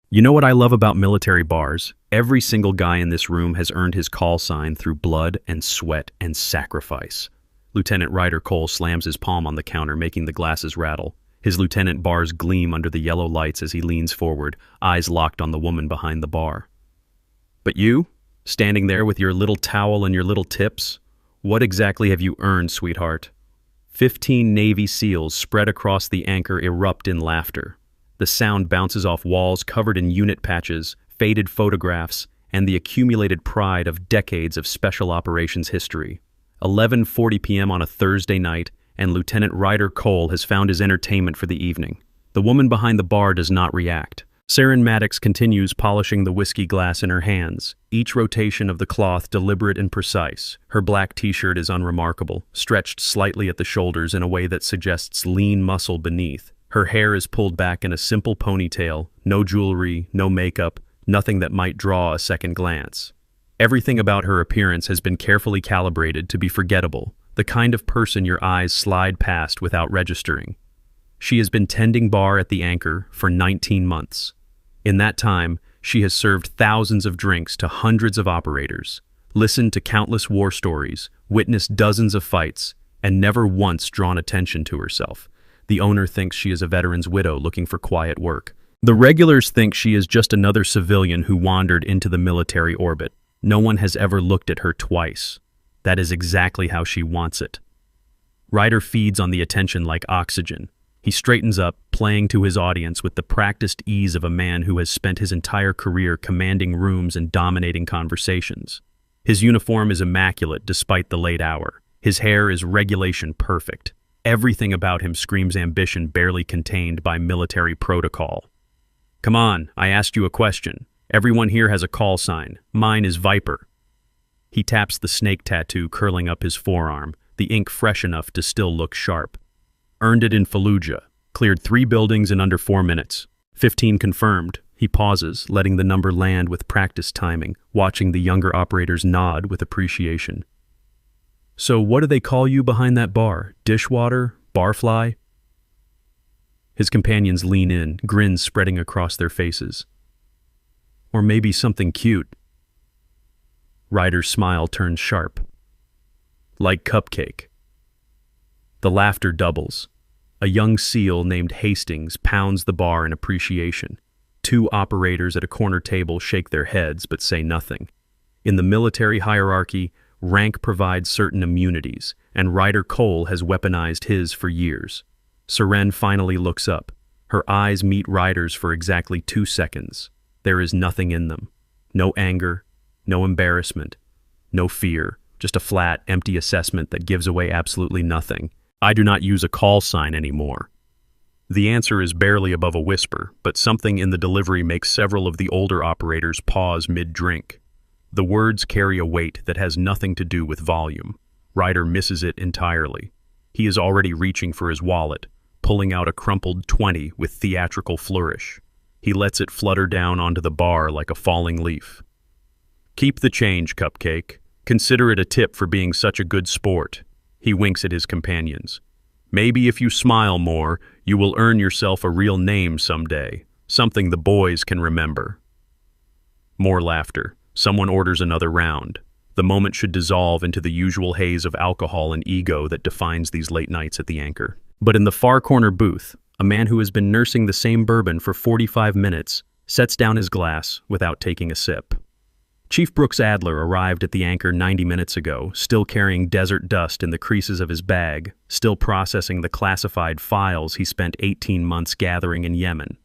You know what I love about military bars? Every single guy in this room has earned his call sign through blood and sweat and sacrifice. Lieutenant Ryder Cole slams his palm on the counter, making the glasses rattle. His lieutenant bars gleam under the yellow lights as he leans forward, eyes locked on the woman behind the bar. But you, standing there with your little towel and your little tips, what exactly have you earned, sweetheart? 15 Navy SEALs spread across the anchor erupt in laughter. The sound bounces off walls covered in unit patches, faded photographs, and the accumulated pride of decades of special operations history. 11:40 p.m. on a Thursday night, and Lieutenant Ryder Cole has found his entertainment for the evening. The woman behind the bar does not react. Saren Maddox continues polishing the whiskey glass in her hands, each rotation of the cloth deliberate and precise. Her black t-shirt is unremarkable, stretched slightly at the shoulders in a way that suggests lean muscle beneath. Her hair is pulled back in a simple ponytail, no jewelry, no makeup, nothing that might draw a second glance. Everything about her appearance has been carefully calibrated to be forgettable, the kind of person your eyes slide past without registering. She has been tending bar at the Anchor for 19 months. In that time, she has served thousands of drinks to hundreds of operators, listened to countless war stories, witnessed dozens of fights, and never once drawn attention to herself. The owner thinks she is a veteran's widow looking for quiet work. The regulars think she is just another civilian who wandered into the military orbit. No one has ever looked at her twice. That is exactly how she wants it. Ryder feeds on the attention like oxygen. He straightens up, playing to his audience with the practiced ease of a man who has spent his entire career commanding rooms and dominating conversations. His uniform is immaculate despite the late hour. His hair is regulation perfect. Everything about him screams ambition barely contained by military protocol. Come on, I asked you a question. Everyone here has a call sign. Mine is Viper. He taps the snake tattoo curling up his forearm, the ink fresh enough to still look sharp. Earned it in Fallujah. Cleared 3 buildings in under 4 minutes. 15 confirmed. He pauses, letting the number land with practice timing, watching the younger operators nod with appreciation. So what do they call you behind that bar? Dishwater? Barfly? His companions lean in, grins spreading across their faces. Or maybe something cute. Ryder's smile turns sharp. Like Cupcake. The laughter doubles. A young SEAL named Hastings pounds the bar in appreciation. 2 operators at a corner table shake their heads but say nothing. In the military hierarchy, rank provides certain immunities, and Ryder Cole has weaponized his for years. Saren finally looks up. Her eyes meet Ryder's for exactly 2 seconds. There is nothing in them. No anger, no embarrassment, no fear, just a flat, empty assessment that gives away absolutely nothing. I do not use a call sign anymore. The answer is barely above a whisper, but something in the delivery makes several of the older operators pause mid-drink. The words carry a weight that has nothing to do with volume. Ryder misses it entirely. He is already reaching for his wallet, pulling out a crumpled 20 with theatrical flourish. He lets it flutter down onto the bar like a falling leaf. Keep the change, Cupcake. Consider it a tip for being such a good sport. He winks at his companions. Maybe if you smile more, you will earn yourself a real name someday, something the boys can remember. More laughter. Someone orders another round. The moment should dissolve into the usual haze of alcohol and ego that defines these late nights at the Anchor. But in the far corner booth, a man who has been nursing the same bourbon for 45 minutes sets down his glass without taking a sip. Chief Brooks Adler arrived at the Anchor 90 minutes ago, still carrying desert dust in the creases of his bag, still processing the classified files he spent 18 months gathering in Yemen.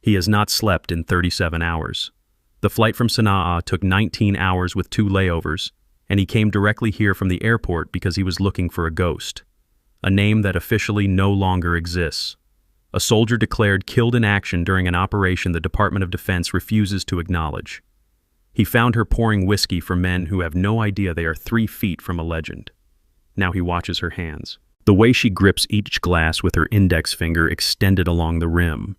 He has not slept in 37 hours. The flight from Sana'a took 19 hours with 2 layovers, and he came directly here from the airport because he was looking for a ghost, a name that officially no longer exists. A soldier declared killed in action during an operation the Department of Defense refuses to acknowledge. He found her pouring whiskey for men who have no idea they are 3 feet from a legend. Now he watches her hands. The way she grips each glass with her index finger extended along the rim,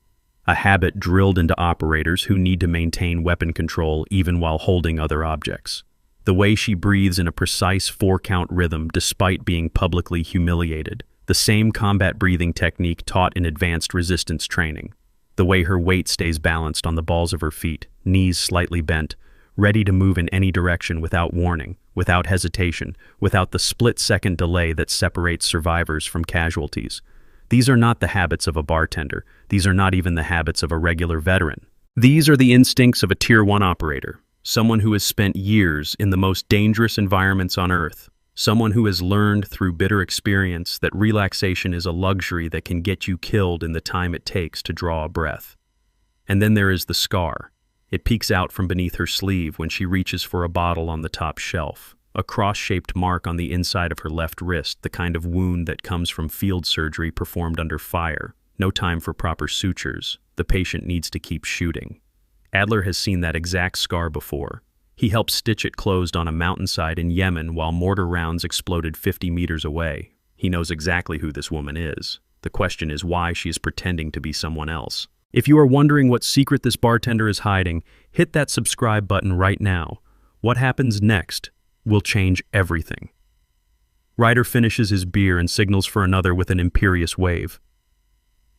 a habit drilled into operators who need to maintain weapon control even while holding other objects. The way she breathes in a precise 4-count rhythm despite being publicly humiliated, the same combat breathing technique taught in advanced resistance training. The way her weight stays balanced on the balls of her feet, knees slightly bent, ready to move in any direction without warning, without hesitation, without the split-second delay that separates survivors from casualties. These are not the habits of a bartender. These are not even the habits of a regular veteran. These are the instincts of a Tier 1 operator, someone who has spent years in the most dangerous environments on Earth, someone who has learned through bitter experience that relaxation is a luxury that can get you killed in the time it takes to draw a breath. And then there is the scar. It peeks out from beneath her sleeve when she reaches for a bottle on the top shelf, a cross-shaped mark on the inside of her left wrist, the kind of wound that comes from field surgery performed under fire. No time for proper sutures. The patient needs to keep shooting. Adler has seen that exact scar before. He helped stitch it closed on a mountainside in Yemen while mortar rounds exploded 50 meters away. He knows exactly who this woman is. The question is why she is pretending to be someone else. If you are wondering what secret this bartender is hiding, hit that subscribe button right now. What happens next will change everything. Ryder finishes his beer and signals for another with an imperious wave.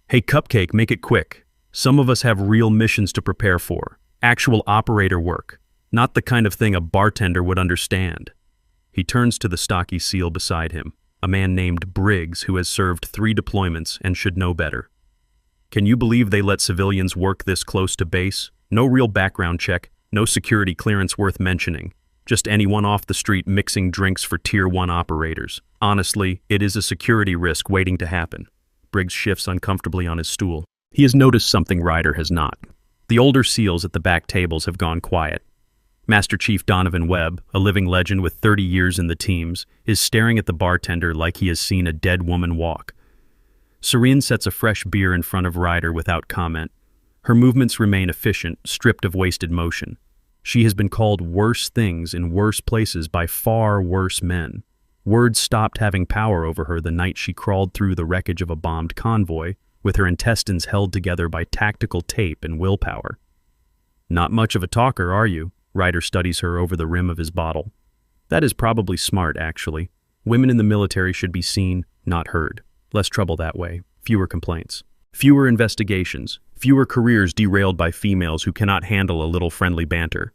Hey, Cupcake, make it quick. Some of us have real missions to prepare for. Actual operator work. Not the kind of thing a bartender would understand. He turns to the stocky SEAL beside him, a man named Briggs who has served 3 deployments and should know better. Can you believe they let civilians work this close to base? No real background check, no security clearance worth mentioning. Just anyone off the street mixing drinks for Tier 1 operators. Honestly, it is a security risk waiting to happen. Briggs shifts uncomfortably on his stool. He has noticed something Ryder has not. The older SEALs at the back tables have gone quiet. Master Chief Donovan Webb, a living legend with 30 years in the teams, is staring at the bartender like he has seen a dead woman walk. Serene sets a fresh beer in front of Ryder without comment. Her movements remain efficient, stripped of wasted motion. She has been called worse things in worse places by far worse men. Words stopped having power over her the night she crawled through the wreckage of a bombed convoy, with her intestines held together by tactical tape and willpower. Not much of a talker, are you? Ryder studies her over the rim of his bottle. That is probably smart, actually. Women in the military should be seen, not heard. Less trouble that way. Fewer complaints. Fewer investigations. Fewer careers derailed by females who cannot handle a little friendly banter.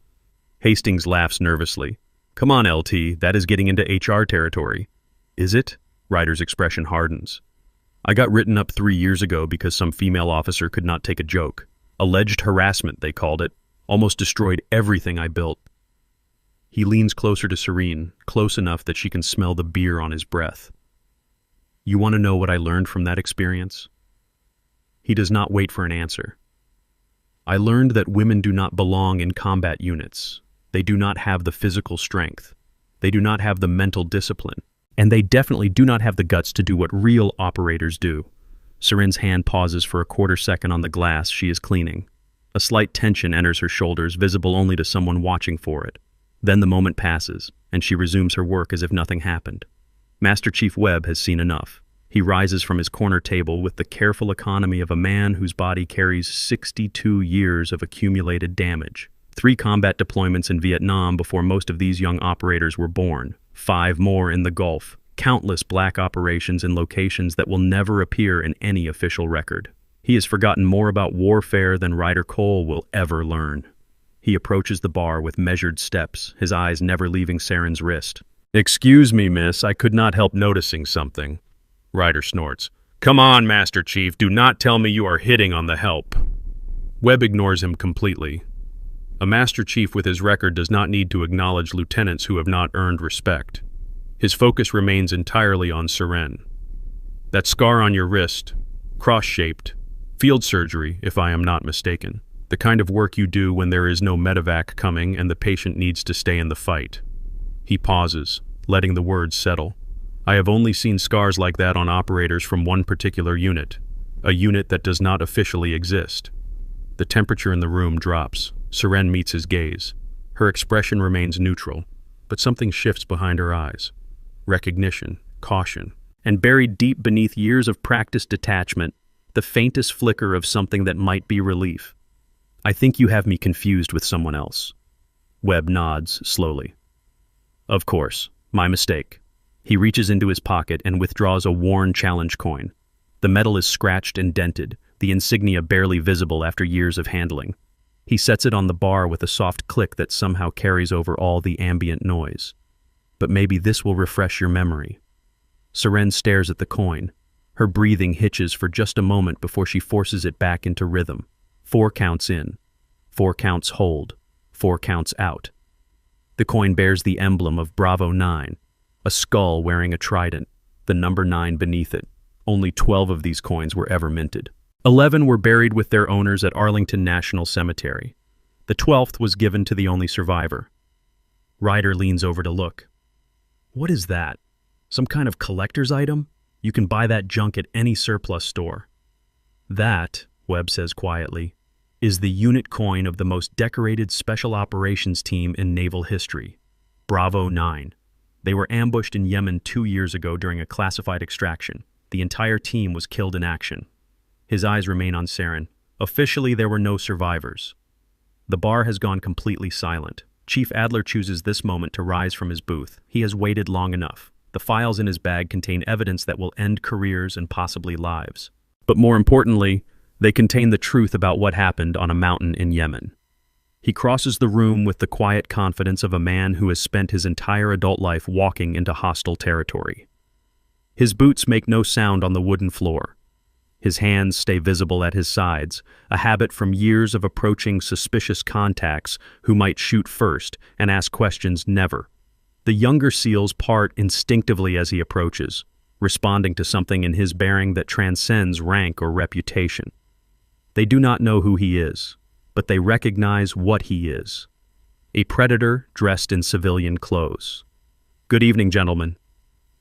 Hastings laughs nervously. Come on, LT, that is getting into HR territory. Is it? Ryder's expression hardens. I got written up 3 years ago because some female officer could not take a joke. Alleged harassment, they called it. Almost destroyed everything I built. He leans closer to Serene, close enough that she can smell the beer on his breath. You want to know what I learned from that experience? He does not wait for an answer. I learned that women do not belong in combat units. They do not have the physical strength. They do not have the mental discipline. And they definitely do not have the guts to do what real operators do. Serene's hand pauses for a quarter second on the glass she is cleaning. A slight tension enters her shoulders, visible only to someone watching for it. Then the moment passes, and she resumes her work as if nothing happened. Master Chief Webb has seen enough. He rises from his corner table with the careful economy of a man whose body carries 62 years of accumulated damage. 3 combat deployments in Vietnam before most of these young operators were born. 5 more in the Gulf. Countless black operations in locations that will never appear in any official record. He has forgotten more about warfare than Ryder Cole will ever learn. He approaches the bar with measured steps, his eyes never leaving Saren's wrist. Excuse me, miss, I could not help noticing something. Ryder snorts. Come on, Master Chief, do not tell me you are hitting on the help. Webb ignores him completely. A Master Chief with his record does not need to acknowledge lieutenants who have not earned respect. His focus remains entirely on Serene. That scar on your wrist, cross-shaped, field surgery, if I am not mistaken. The kind of work you do when there is no medevac coming and the patient needs to stay in the fight. He pauses, letting the words settle. I have only seen scars like that on operators from one particular unit, a unit that does not officially exist. The temperature in the room drops. Serene meets his gaze. Her expression remains neutral, but something shifts behind her eyes. Recognition, caution, and buried deep beneath years of practiced detachment, the faintest flicker of something that might be relief. I think you have me confused with someone else. Webb nods slowly. Of course, my mistake. He reaches into his pocket and withdraws a worn challenge coin. The metal is scratched and dented, the insignia barely visible after years of handling. He sets it on the bar with a soft click that somehow carries over all the ambient noise. But maybe this will refresh your memory. Seren stares at the coin. Her breathing hitches for just a moment before she forces it back into rhythm. 4 counts in, 4 counts hold, 4 counts out. The coin bears the emblem of Bravo 9, a skull wearing a trident, the number 9 beneath it. Only 12 of these coins were ever minted. 11 were buried with their owners at Arlington National Cemetery. The 12th was given to the only survivor. Ryder leans over to look. What is that? Some kind of collector's item? You can buy that junk at any surplus store. That, Webb says quietly, is the unit coin of the most decorated special operations team in naval history, Bravo 9. They were ambushed in Yemen 2 years ago during a classified extraction. The entire team was killed in action. His eyes remain on Seren. Officially, there were no survivors. The bar has gone completely silent. Chief Adler chooses this moment to rise from his booth. He has waited long enough. The files in his bag contain evidence that will end careers and possibly lives. But more importantly, they contain the truth about what happened on a mountain in Yemen. He crosses the room with the quiet confidence of a man who has spent his entire adult life walking into hostile territory. His boots make no sound on the wooden floor. His hands stay visible at his sides, a habit from years of approaching suspicious contacts who might shoot first and ask questions never. The younger SEALs part instinctively as he approaches, responding to something in his bearing that transcends rank or reputation. They do not know who he is, but they recognize what he is. A predator dressed in civilian clothes. Good evening, gentlemen.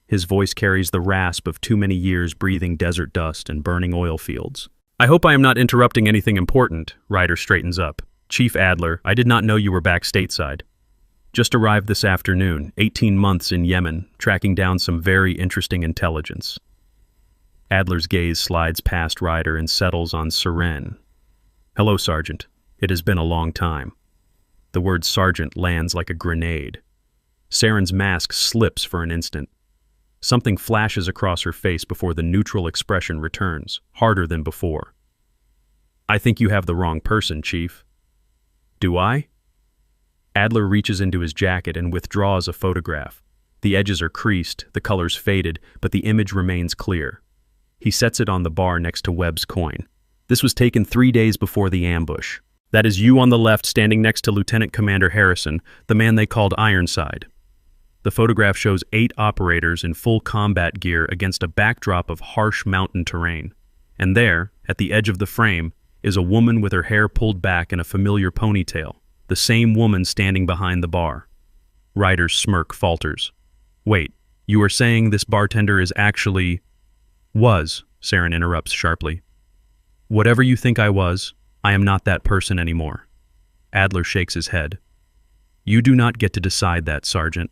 His voice carries the rasp of too many years breathing desert dust and burning oil fields. I hope I am not interrupting anything important, Ryder straightens up. Chief Adler, I did not know you were back stateside. Just arrived this afternoon, 18 months in Yemen, tracking down some very interesting intelligence. Adler's gaze slides past Ryder and settles on Seren. Hello, Sergeant. It has been a long time. The word sergeant lands like a grenade. Seren's mask slips for an instant. Something flashes across her face before the neutral expression returns, harder than before. I think you have the wrong person, Chief. Do I? Adler reaches into his jacket and withdraws a photograph. The edges are creased, the colors faded, but the image remains clear. He sets it on the bar next to Webb's coin. This was taken 3 days before the ambush. That is you on the left standing next to Lieutenant Commander Harrison, the man they called Ironside. The photograph shows 8 operators in full combat gear against a backdrop of harsh mountain terrain. And there, at the edge of the frame, is a woman with her hair pulled back in a familiar ponytail, the same woman standing behind the bar. Ryder's smirk falters. Wait, you are saying this bartender is actually... Was, Seren interrupts sharply. Whatever you think I was, I am not that person anymore. Adler shakes his head. You do not get to decide that, Sergeant.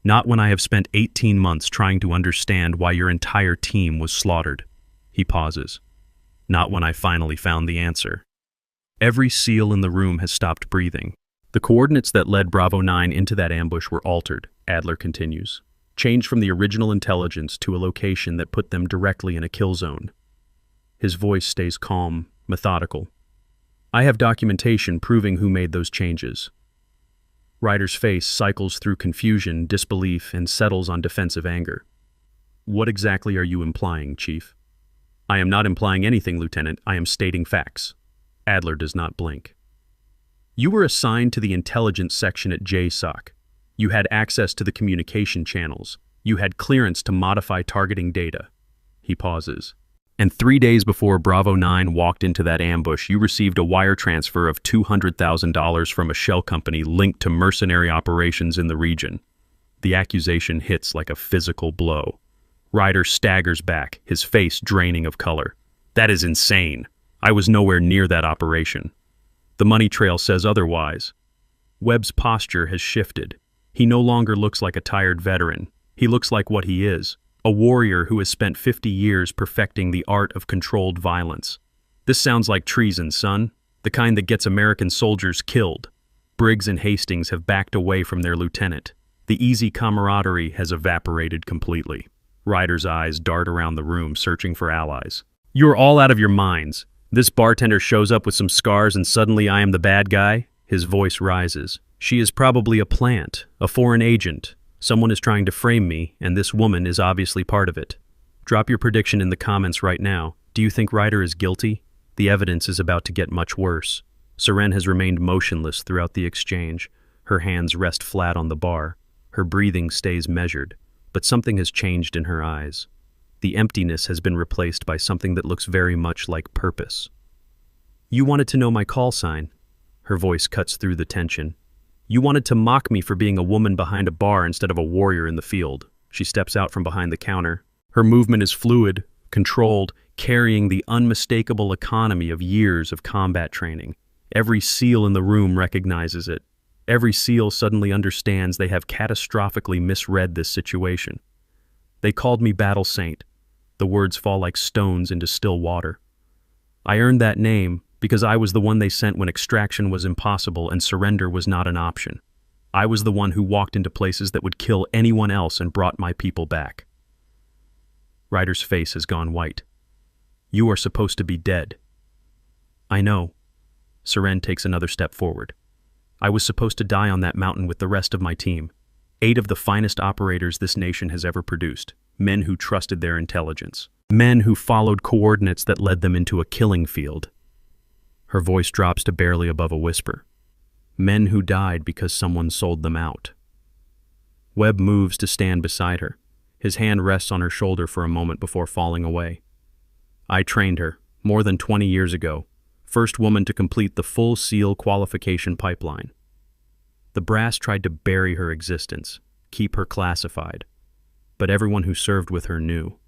Not when I have spent 18 months trying to understand why your entire team was slaughtered. He pauses. Not when I finally found the answer. Every SEAL in the room has stopped breathing. The coordinates that led Bravo 9 into that ambush were altered, Adler continues. Changed from the original intelligence to a location that put them directly in a kill zone. His voice stays calm, methodical. I have documentation proving who made those changes. Ryder's face cycles through confusion, disbelief, and settles on defensive anger. What exactly are you implying, Chief? I am not implying anything, Lieutenant. I am stating facts. Adler does not blink. You were assigned to the intelligence section at JSOC. You had access to the communication channels. You had clearance to modify targeting data. He pauses. And 3 days before Bravo 9 walked into that ambush, you received a wire transfer of $200,000 from a shell company linked to mercenary operations in the region. The accusation hits like a physical blow. Ryder staggers back, his face draining of color. That is insane. I was nowhere near that operation. The money trail says otherwise. Webb's posture has shifted. He no longer looks like a tired veteran. He looks like what he is. A warrior who has spent 50 years perfecting the art of controlled violence. This sounds like treason, son. The kind that gets American soldiers killed. Briggs and Hastings have backed away from their lieutenant. The easy camaraderie has evaporated completely. Ryder's eyes dart around the room, searching for allies. You are all out of your minds. This bartender shows up with some scars and suddenly I am the bad guy? His voice rises. She is probably a plant, a foreign agent. Someone is trying to frame me, and this woman is obviously part of it. Drop your prediction in the comments right now. Do you think Ryder is guilty? The evidence is about to get much worse. Seren has remained motionless throughout the exchange. Her hands rest flat on the bar. Her breathing stays measured, but something has changed in her eyes. The emptiness has been replaced by something that looks very much like purpose. You wanted to know my call sign. Her voice cuts through the tension. You wanted to mock me for being a woman behind a bar instead of a warrior in the field. She steps out from behind the counter. Her movement is fluid, controlled, carrying the unmistakable economy of years of combat training. Every SEAL in the room recognizes it. Every SEAL suddenly understands they have catastrophically misread this situation. They called me Battle Saint. The words fall like stones into still water. I earned that name because I was the one they sent when extraction was impossible and surrender was not an option. I was the one who walked into places that would kill anyone else and brought my people back. Ryder's face has gone white. You are supposed to be dead. I know. Seren takes another step forward. I was supposed to die on that mountain with the rest of my team. 8 of the finest operators this nation has ever produced. Men who trusted their intelligence. Men who followed coordinates that led them into a killing field. Her voice drops to barely above a whisper. Men who died because someone sold them out. Webb moves to stand beside her. His hand rests on her shoulder for a moment before falling away. I trained her, more than 20 years ago. First woman to complete the full SEAL qualification pipeline. The brass tried to bury her existence, keep her classified. But everyone who served with her knew.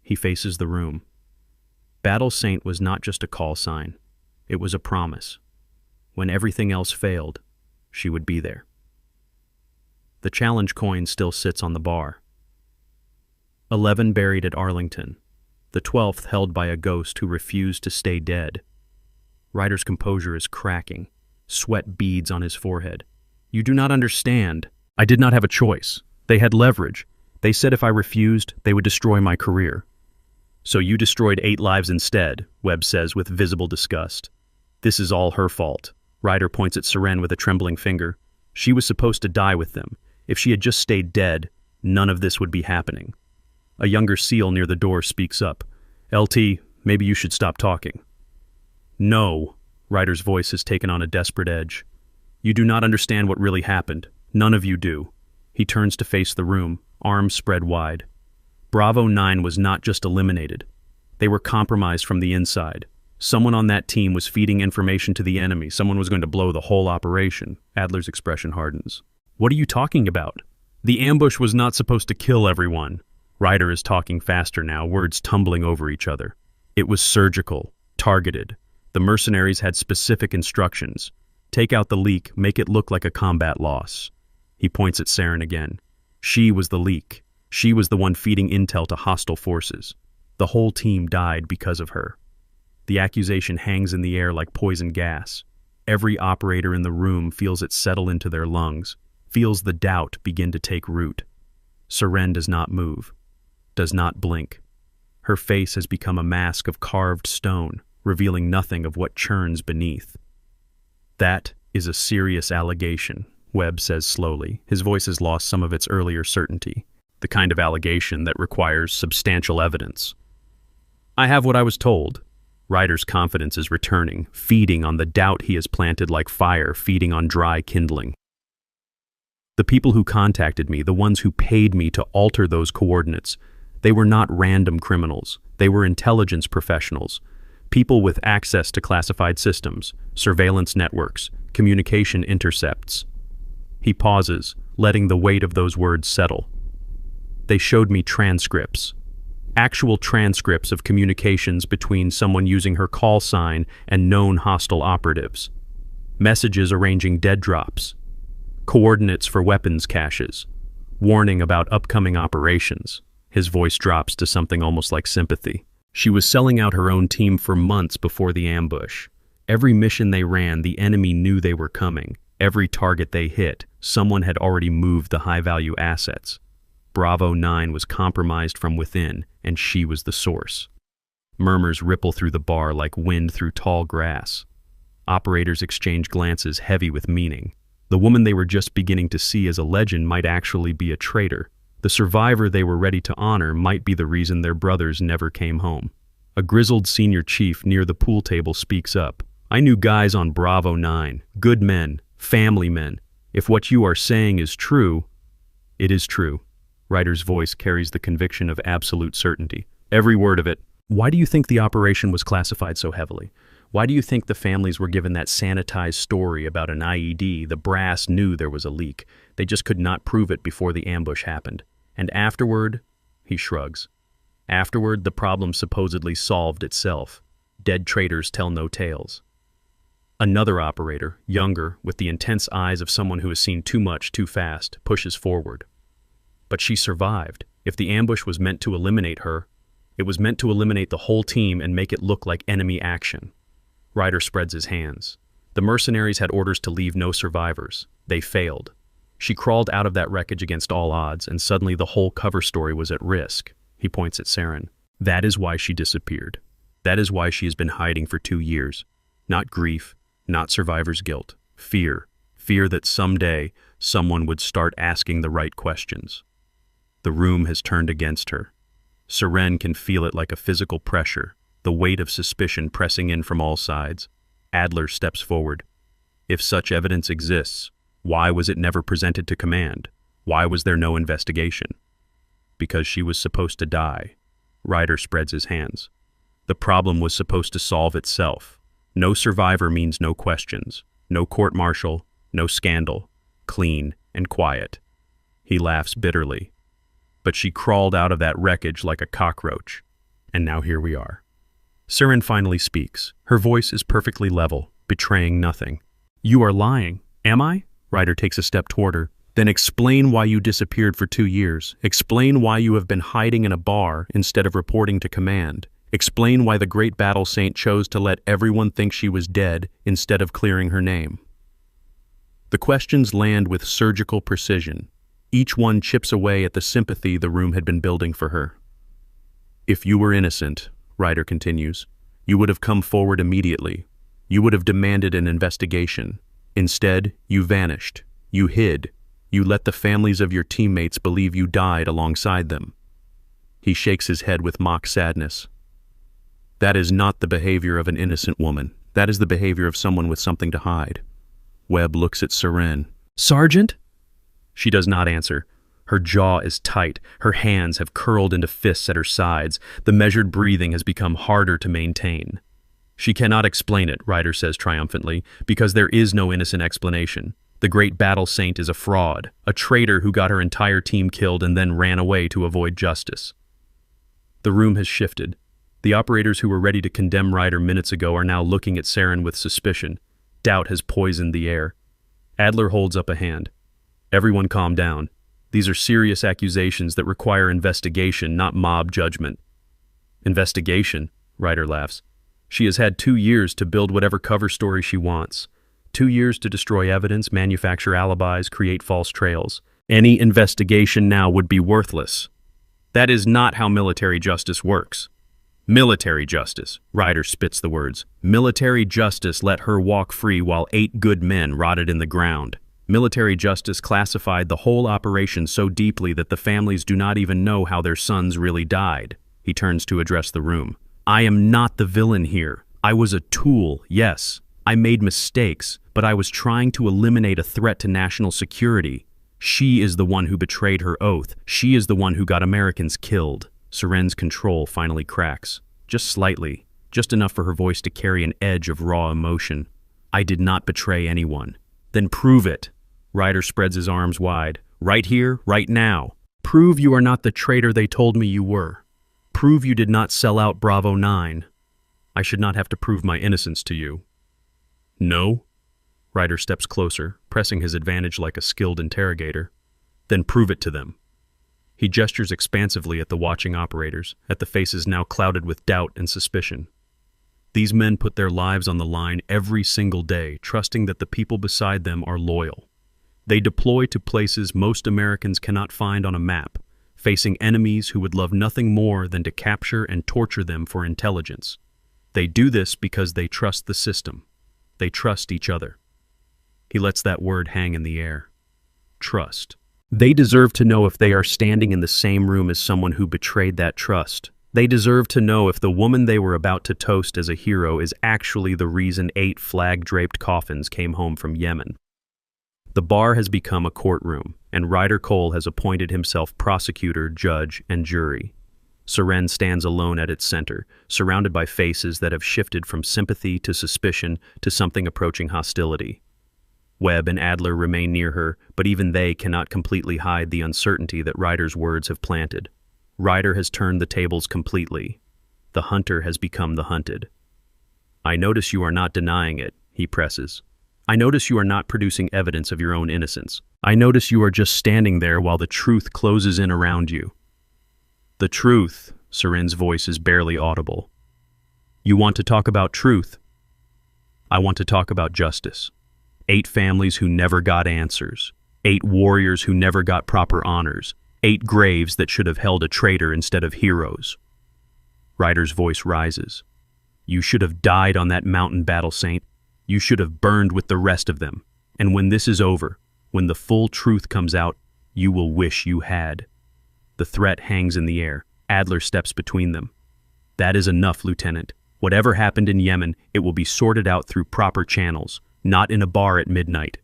He faces the room. Battle Saint was not just a call sign. It was a promise. When everything else failed, she would be there. The challenge coin still sits on the bar. 11 buried at Arlington. The 12th held by a ghost who refused to stay dead. Ryder's composure is cracking. Sweat beads on his forehead. You do not understand. I did not have a choice. They had leverage. They said if I refused, they would destroy my career. So you destroyed 8 lives instead, Webb says with visible disgust. This is all her fault. Ryder points at Seren with a trembling finger. She was supposed to die with them. If she had just stayed dead, none of this would be happening. A younger SEAL near the door speaks up. LT, maybe you should stop talking. No, Ryder's voice has taken on a desperate edge. You do not understand what really happened. None of you do. He turns to face the room, arms spread wide. Bravo 9 was not just eliminated. They were compromised from the inside. Someone on that team was feeding information to the enemy. Someone was going to blow the whole operation. Adler's expression hardens. What are you talking about? The ambush was not supposed to kill everyone. Ryder is talking faster now, words tumbling over each other. It was surgical, targeted. The mercenaries had specific instructions. Take out the leak, make it look like a combat loss. He points at Seren again. She was the leak. She was the one feeding intel to hostile forces. The whole team died because of her. The accusation hangs in the air like poison gas. Every operator in the room feels it settle into their lungs, feels the doubt begin to take root. Seren does not move, does not blink. Her face has become a mask of carved stone, revealing nothing of what churns beneath. That is a serious allegation, Webb says slowly. His voice has lost some of its earlier certainty, the kind of allegation that requires substantial evidence. I have what I was told. Ryder's confidence is returning, feeding on the doubt he has planted like fire, feeding on dry kindling. The people who contacted me, the ones who paid me to alter those coordinates, they were not random criminals. They were intelligence professionals, people with access to classified systems, surveillance networks, communication intercepts. He pauses, letting the weight of those words settle. They showed me transcripts. Actual transcripts of communications between someone using her call sign and known hostile operatives. Messages arranging dead drops. Coordinates for weapons caches. Warning about upcoming operations. His voice drops to something almost like sympathy. She was selling out her own team for months before the ambush. Every mission they ran, the enemy knew they were coming. Every target they hit, someone had already moved the high-value assets. Bravo 9 was compromised from within, and she was the source. Murmurs ripple through the bar like wind through tall grass. Operators exchange glances heavy with meaning. The woman they were just beginning to see as a legend might actually be a traitor. The survivor they were ready to honor might be the reason their brothers never came home. A grizzled senior chief near the pool table speaks up. I knew guys on Bravo 9, good men, family men. If what you are saying is true, it is true. Ryder's voice carries the conviction of absolute certainty. Every word of it. Why do you think the operation was classified so heavily? Why do you think the families were given that sanitized story about an IED? The brass knew there was a leak. They just could not prove it before the ambush happened. And afterward, he shrugs. Afterward, the problem supposedly solved itself. Dead traitors tell no tales. Another operator, younger, with the intense eyes of someone who has seen too much too fast, pushes forward. But she survived. If the ambush was meant to eliminate her, it was meant to eliminate the whole team and make it look like enemy action. Ryder spreads his hands. The mercenaries had orders to leave no survivors. They failed. She crawled out of that wreckage against all odds, and suddenly the whole cover story was at risk. He points at Saren. That is why she disappeared. That is why she has been hiding for 2 years. Not grief, not survivor's guilt. Fear. Fear that someday someone would start asking the right questions. The room has turned against her. Saren can feel it like a physical pressure, the weight of suspicion pressing in from all sides. Adler steps forward. If such evidence exists, why was it never presented to command? Why was there no investigation? Because she was supposed to die. Ryder spreads his hands. The problem was supposed to solve itself. No survivor means no questions, no court-martial, no scandal, clean and quiet. He laughs bitterly. But she crawled out of that wreckage like a cockroach. And now here we are. Saren finally speaks. Her voice is perfectly level, betraying nothing. You are lying. Am I? Ryder takes a step toward her. Then explain why you disappeared for 2 years. Explain why you have been hiding in a bar instead of reporting to command. Explain why the great battle saint chose to let everyone think she was dead instead of clearing her name. The questions land with surgical precision. Each one chips away at the sympathy the room had been building for her. If you were innocent, Ryder continues, you would have come forward immediately. You would have demanded an investigation. Instead, you vanished. You hid. You let the families of your teammates believe you died alongside them. He shakes his head with mock sadness. That is not the behavior of an innocent woman. That is the behavior of someone with something to hide. Webb looks at Saren. Sergeant? She does not answer. Her jaw is tight. Her hands have curled into fists at her sides. The measured breathing has become harder to maintain. She cannot explain it, Ryder says triumphantly, because there is no innocent explanation. The great battle saint is a fraud, a traitor who got her entire team killed and then ran away to avoid justice. The room has shifted. The operators who were ready to condemn Ryder minutes ago are now looking at Saren with suspicion. Doubt has poisoned the air. Adler holds up a hand. Everyone calm down. These are serious accusations that require investigation, not mob judgment. Investigation? Ryder laughs. She has had 2 years to build whatever cover story she wants. 2 years to destroy evidence, manufacture alibis, create false trails. Any investigation now would be worthless. That is not how military justice works. Military justice, Ryder spits the words. Military justice let her walk free while 8 good men rotted in the ground. Military justice classified the whole operation so deeply that the families do not even know how their sons really died. He turns to address the room. I am not the villain here. I was a tool, yes. I made mistakes, but I was trying to eliminate a threat to national security. She is the one who betrayed her oath. She is the one who got Americans killed. Saren's control finally cracks. Just slightly. Just enough for her voice to carry an edge of raw emotion. I did not betray anyone. Then prove it. Ryder spreads his arms wide. Right here, right now. Prove you are not the traitor they told me you were. Prove you did not sell out Bravo 9. I should not have to prove my innocence to you. No? Ryder steps closer, pressing his advantage like a skilled interrogator. Then prove it to them. He gestures expansively at the watching operators, at the faces now clouded with doubt and suspicion. These men put their lives on the line every single day, trusting that the people beside them are loyal. They deploy to places most Americans cannot find on a map, facing enemies who would love nothing more than to capture and torture them for intelligence. They do this because they trust the system. They trust each other. He lets that word hang in the air. Trust. They deserve to know if they are standing in the same room as someone who betrayed that trust. They deserve to know if the woman they were about to toast as a hero is actually the reason 8 flag-draped coffins came home from Yemen. The bar has become a courtroom, and Ryder Cole has appointed himself prosecutor, judge, and jury. Seren stands alone at its center, surrounded by faces that have shifted from sympathy to suspicion to something approaching hostility. Webb and Adler remain near her, but even they cannot completely hide the uncertainty that Ryder's words have planted. Ryder has turned the tables completely. The hunter has become the hunted. "I notice you are not denying it," he presses. "I notice you are not producing evidence of your own innocence. I notice you are just standing there while the truth closes in around you." "The truth," Seren's voice is barely audible. "You want to talk about truth? I want to talk about justice. 8 families who never got answers. 8 warriors who never got proper honors. 8 graves that should have held a traitor instead of heroes." Ryder's voice rises. "You should have died on that mountain, Battle Saint. You should have burned with the rest of them. And when this is over, when the full truth comes out, you will wish you had." The threat hangs in the air. Adler steps between them. "That is enough, Lieutenant. Whatever happened in Yemen, it will be sorted out through proper channels, not in a bar at midnight."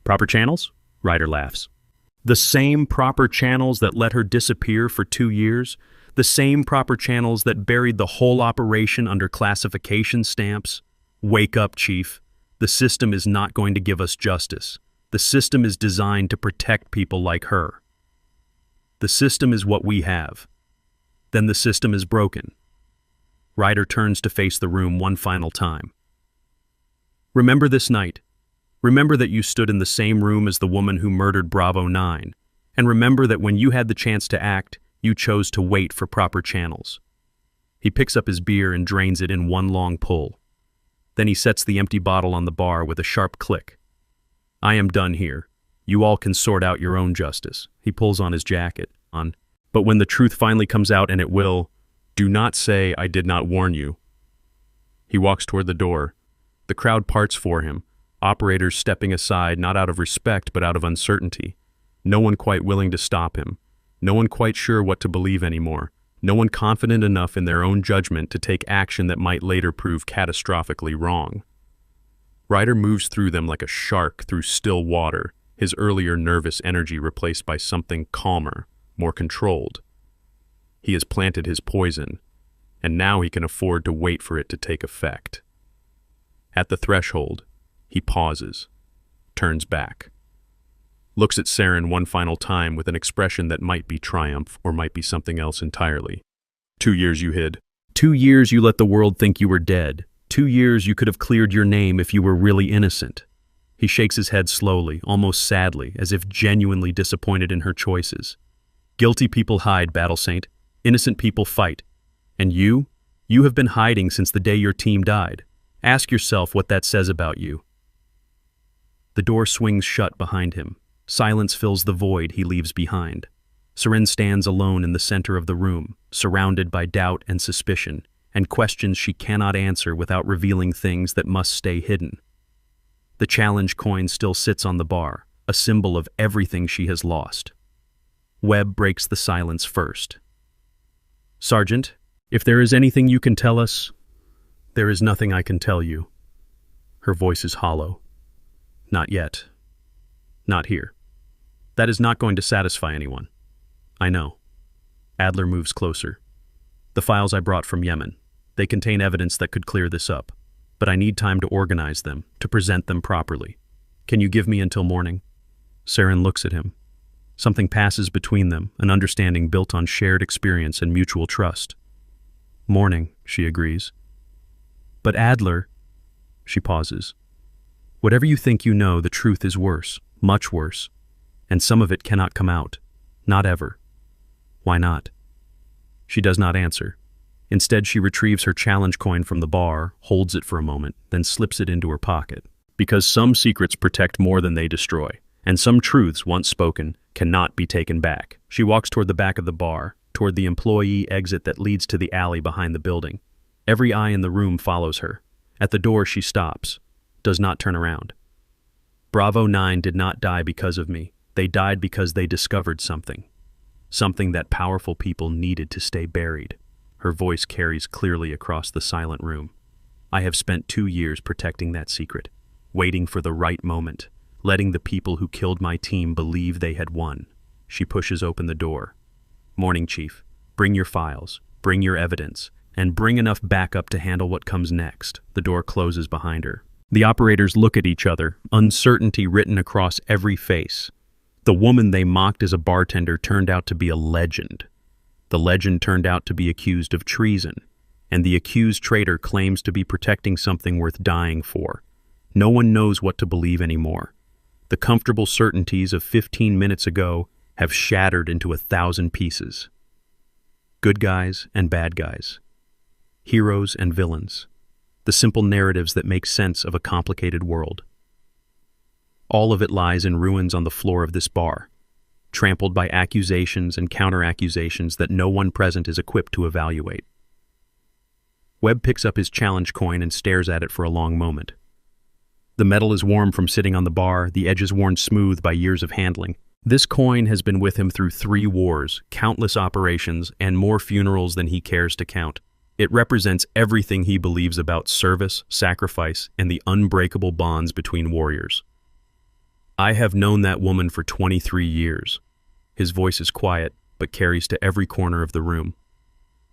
"Proper channels?" Ryder laughs. "The same proper channels that let her disappear for 2 years? The same proper channels that buried the whole operation under classification stamps? Wake up, Chief. The system is not going to give us justice. The system is designed to protect people like her. The system is what we have. Then the system is broken." Ryder turns to face the room one final time. "Remember this night. Remember that you stood in the same room as the woman who murdered Bravo 9. And remember that when you had the chance to act, you chose to wait for proper channels." He picks up his beer and drains it in one long pull. Then he sets the empty bottle on the bar with a sharp click. "I am done here. You all can sort out your own justice." He pulls on his jacket. "But when the truth finally comes out, and it will, do not say I did not warn you." He walks toward the door. The crowd parts for him, operators stepping aside not out of respect but out of uncertainty. No one quite willing to stop him. No one quite sure what to believe anymore. No one confident enough in their own judgment to take action that might later prove catastrophically wrong. Ryder moves through them like a shark through still water, his earlier nervous energy replaced by something calmer, more controlled. He has planted his poison, and now he can afford to wait for it to take effect. At the threshold, he pauses, turns back, looks at Seren one final time with an expression that might be triumph or might be something else entirely. 2 years you hid. 2 years you let the world think you were dead. 2 years you could have cleared your name if you were really innocent. He shakes his head slowly, almost sadly, as if genuinely disappointed in her choices. Guilty people hide, Battle Saint. Innocent people fight. And you have been hiding since the day your team died. Ask yourself what that says about you. The door swings shut behind him. Silence fills the void he leaves behind. Seren stands alone in the center of the room, surrounded by doubt and suspicion, and questions she cannot answer without revealing things that must stay hidden. The challenge coin still sits on the bar, a symbol of everything she has lost. Webb breaks the silence first. "Sergeant, if there is anything you can tell us..." "There is nothing I can tell you." Her voice is hollow. "Not yet. Not here. That is not going to satisfy anyone. I know." Adler moves closer. "The files I brought from Yemen. They contain evidence that could clear this up. But I need time to organize them, to present them properly. Can you give me until morning?" Seren looks at him. Something passes between them, an understanding built on shared experience and mutual trust. "Morning," she agrees. "But Adler..." She pauses. "Whatever you think you know, the truth is worse, much worse. And some of it cannot come out. Not ever." "Why not?" She does not answer. Instead, she retrieves her challenge coin from the bar, holds it for a moment, then slips it into her pocket. "Because some secrets protect more than they destroy. And some truths, once spoken, cannot be taken back. She walks toward the back of the bar, toward the employee exit that leads to the alley behind the building. Every eye in the room follows her. At the door, she stops, does not turn around. Bravo 9 did not die because of me. They died because they discovered something. Something that powerful people needed to stay buried. Her voice carries clearly across the silent room. I have spent 2 years protecting that secret, waiting for the right moment, letting the people who killed my team believe they had won. She pushes open the door. Morning, Chief. Bring your files, bring your evidence, and bring enough backup to handle what comes next. The door closes behind her. The operators look at each other, uncertainty written across every face. The woman they mocked as a bartender turned out to be a legend. The legend turned out to be accused of treason, and the accused traitor claims to be protecting something worth dying for. No one knows what to believe anymore. The comfortable certainties of 15 minutes ago have shattered into 1,000 pieces. Good guys and bad guys. Heroes and villains. The simple narratives that make sense of a complicated world. All of it lies in ruins on the floor of this bar, trampled by accusations and counter-accusations that no one present is equipped to evaluate. Webb picks up his challenge coin and stares at it for a long moment. The metal is warm from sitting on the bar, the edges worn smooth by years of handling. This coin has been with him through 3 wars, countless operations, and more funerals than he cares to count. It represents everything he believes about service, sacrifice, and the unbreakable bonds between warriors. I have known that woman for 23 years. His voice is quiet, but carries to every corner of the room.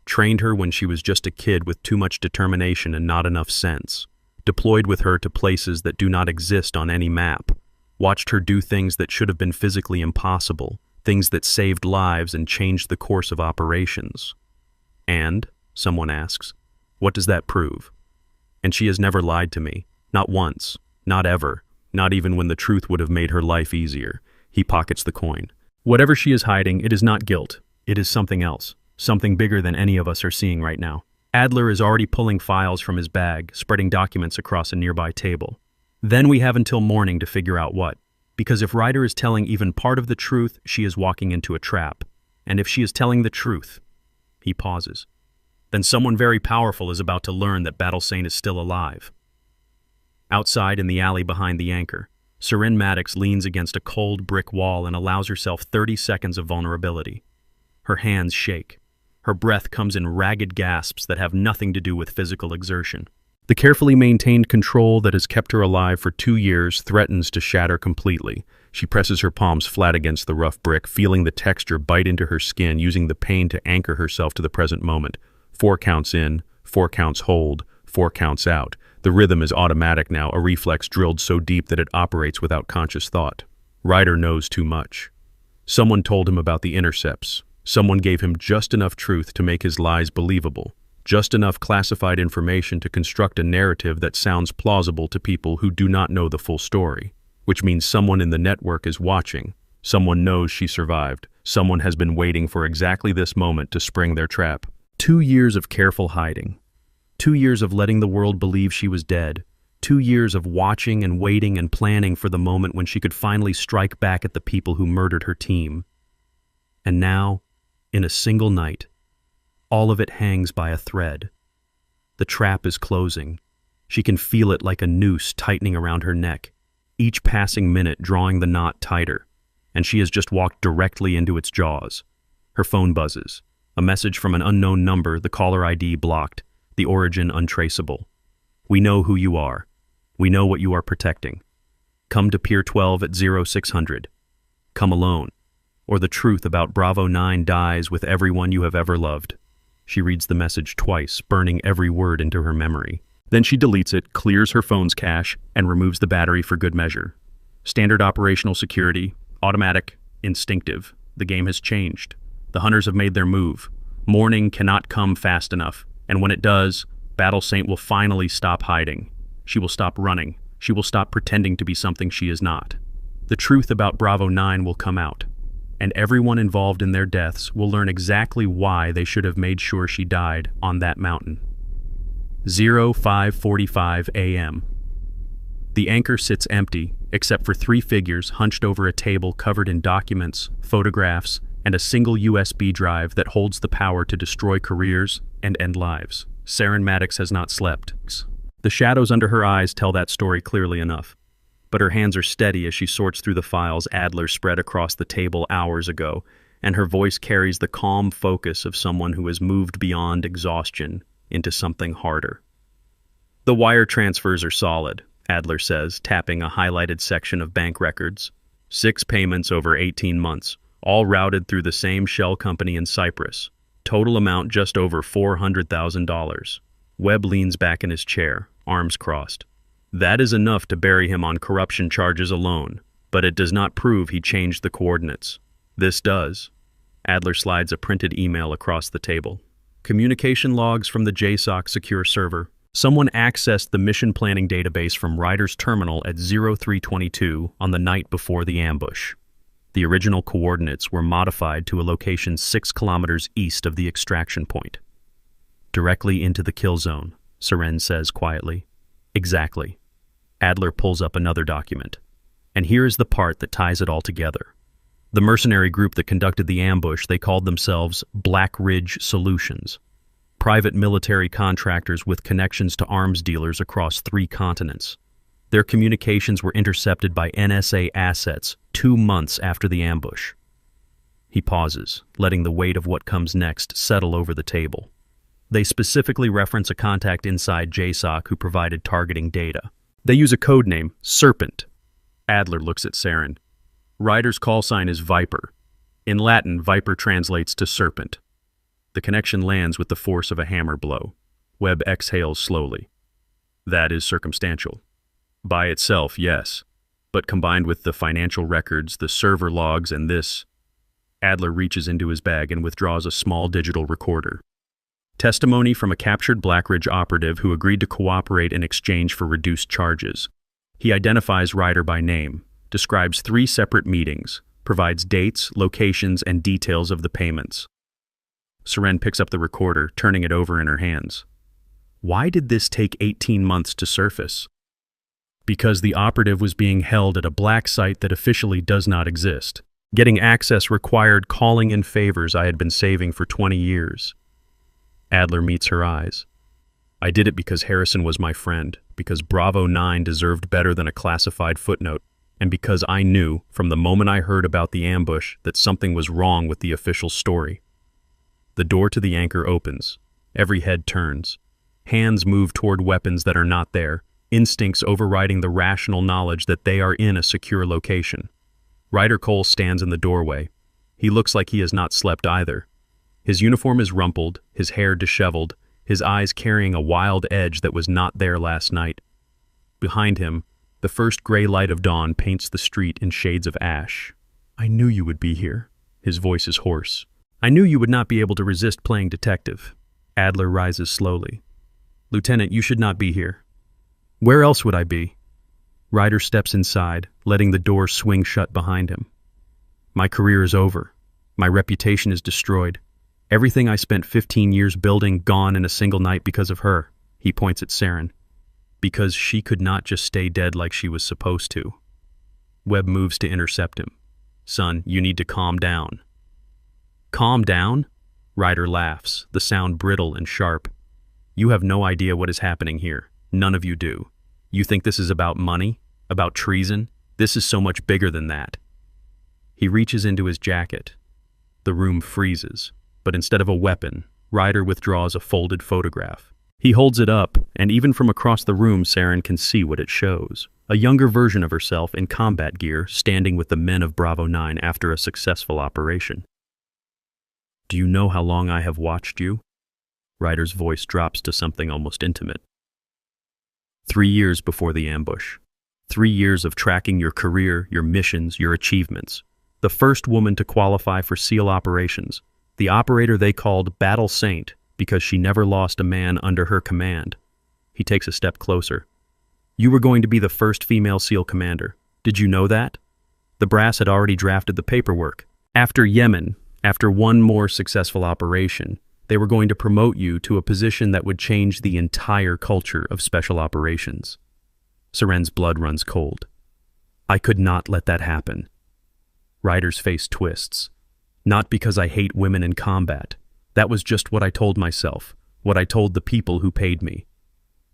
Trained her when she was just a kid with too much determination and not enough sense. Deployed with her to places that do not exist on any map. Watched her do things that should have been physically impossible, things that saved lives and changed the course of operations. And, someone asks, what does that prove? And she has never lied to me. Not once. Not ever. Not even when the truth would have made her life easier. He pockets the coin. Whatever she is hiding, it is not guilt. It is something else. Something bigger than any of us are seeing right now. Adler is already pulling files from his bag, spreading documents across a nearby table. Then we have until morning to figure out what. Because if Ryder is telling even part of the truth, she is walking into a trap. And if she is telling the truth, he pauses. Then someone very powerful is about to learn that Battlesane is still alive. Outside in the alley behind the anchor, Seren Maddox leans against a cold brick wall and allows herself 30 seconds of vulnerability. Her hands shake. Her breath comes in ragged gasps that have nothing to do with physical exertion. The carefully maintained control that has kept her alive for 2 years threatens to shatter completely. She presses her palms flat against the rough brick, feeling the texture bite into her skin, using the pain to anchor herself to the present moment. 4 counts in, 4 counts hold, 4 counts out. The rhythm is automatic now, a reflex drilled so deep that it operates without conscious thought. Ryder knows too much. Someone told him about the intercepts. Someone gave him just enough truth to make his lies believable, just enough classified information to construct a narrative that sounds plausible to people who do not know the full story, which means someone in the network is watching. Someone knows she survived. Someone has been waiting for exactly this moment to spring their trap. 2 years of careful hiding. 2 years of letting the world believe she was dead. 2 years of watching and waiting and planning for the moment when she could finally strike back at the people who murdered her team. And now, in a single night, all of it hangs by a thread. The trap is closing. She can feel it like a noose tightening around her neck, each passing minute drawing the knot tighter, and she has just walked directly into its jaws. Her phone buzzes. A message from an unknown number, the caller ID blocked, the origin untraceable. We know who you are. We know what you are protecting. Come to Pier 12 at 0600. Come alone, or the truth about Bravo 9 dies with everyone you have ever loved. She reads the message twice, burning every word into her memory. Then she deletes it, clears her phone's cache, and removes the battery for good measure. Standard operational security, automatic, instinctive. The game has changed. The hunters have made their move. Morning cannot come fast enough, and when it does, Battle Saint will finally stop hiding. She will stop running. She will stop pretending to be something she is not. The truth about Bravo 9 will come out, and everyone involved in their deaths will learn exactly why they should have made sure she died on that mountain. 05:45 a.m. The anchor sits empty, except for three figures hunched over a table covered in documents, photographs, and a single USB drive that holds the power to destroy careers and end lives. Saren Maddox has not slept. The shadows under her eyes tell that story clearly enough, but her hands are steady as she sorts through the files Adler spread across the table hours ago, and her voice carries the calm focus of someone who has moved beyond exhaustion into something harder. The wire transfers are solid, Adler says, tapping a highlighted section of bank records. 6 payments over 18 months, all routed through the same shell company in Cyprus. Total amount just over $400,000. Webb leans back in his chair, arms crossed. That is enough to bury him on corruption charges alone, but it does not prove he changed the coordinates. This does. Adler slides a printed email across the table. Communication logs from the JSOC secure server. Someone accessed the mission planning database from Ryder's terminal at 0322 on the night before the ambush. The original coordinates were modified to a location 6 kilometers east of the extraction point. Directly into the kill zone, Saren says quietly. Exactly. Adler pulls up another document. And here is the part that ties it all together. The mercenary group that conducted the ambush, they called themselves Black Ridge Solutions. Private military contractors with connections to arms dealers across 3 continents. Their communications were intercepted by NSA assets 2 months after the ambush. He pauses, letting the weight of what comes next settle over the table. They specifically reference a contact inside JSOC who provided targeting data. They use a code name, Serpent. Adler looks at Saren. Ryder's call sign is Viper. In Latin, Viper translates to serpent. The connection lands with the force of a hammer blow. Webb exhales slowly. That is circumstantial. By itself, yes. But combined with the financial records, the server logs, and this, Adler reaches into his bag and withdraws a small digital recorder. Testimony from a captured Blackridge operative who agreed to cooperate in exchange for reduced charges. He identifies Ryder by name, describes 3 separate meetings, provides dates, locations, and details of the payments. Saren picks up the recorder, turning it over in her hands. Why did this take 18 months to surface? Because the operative was being held at a black site that officially does not exist. Getting access required calling in favors I had been saving for 20 years. Adler meets her eyes. I did it because Harrison was my friend, because Bravo 9 deserved better than a classified footnote, and because I knew, from the moment I heard about the ambush, that something was wrong with the official story. The door to the anchor opens. Every head turns. Hands move toward weapons that are not there, instincts overriding the rational knowledge that they are in a secure location. Ryder Cole stands in the doorway. He looks like he has not slept either. His uniform is rumpled, his hair disheveled, his eyes carrying a wild edge that was not there last night. Behind him, the first gray light of dawn paints the street in shades of ash. I knew you would be here. His voice is hoarse. I knew you would not be able to resist playing detective. Adler rises slowly. Lieutenant, you should not be here. Where else would I be? Ryder steps inside, letting the door swing shut behind him. My career is over. My reputation is destroyed. Everything I spent 15 years building gone in a single night because of her. He points at Saren. Because she could not just stay dead like she was supposed to. Webb moves to intercept him. Son, you need to calm down. Calm down? Ryder laughs, the sound brittle and sharp. You have no idea what is happening here. None of you do. You think this is about money? About treason? This is so much bigger than that. He reaches into his jacket. The room freezes, but instead of a weapon, Ryder withdraws a folded photograph. He holds it up, and even from across the room, Saren can see what it shows. A younger version of herself in combat gear standing with the men of Bravo 9 after a successful operation. Do you know how long I have watched you? Ryder's voice drops to something almost intimate. 3 years before the ambush. 3 years of tracking your career, your missions, your achievements. The first woman to qualify for SEAL operations. The operator they called Battle Saint because she never lost a man under her command. He takes a step closer. You were going to be the first female SEAL commander. Did you know that? The brass had already drafted the paperwork. After Yemen, after one more successful operation, they were going to promote you to a position that would change the entire culture of special operations. Saren's blood runs cold. I could not let that happen. Ryder's face twists. Not because I hate women in combat. That was just what I told myself, what I told the people who paid me.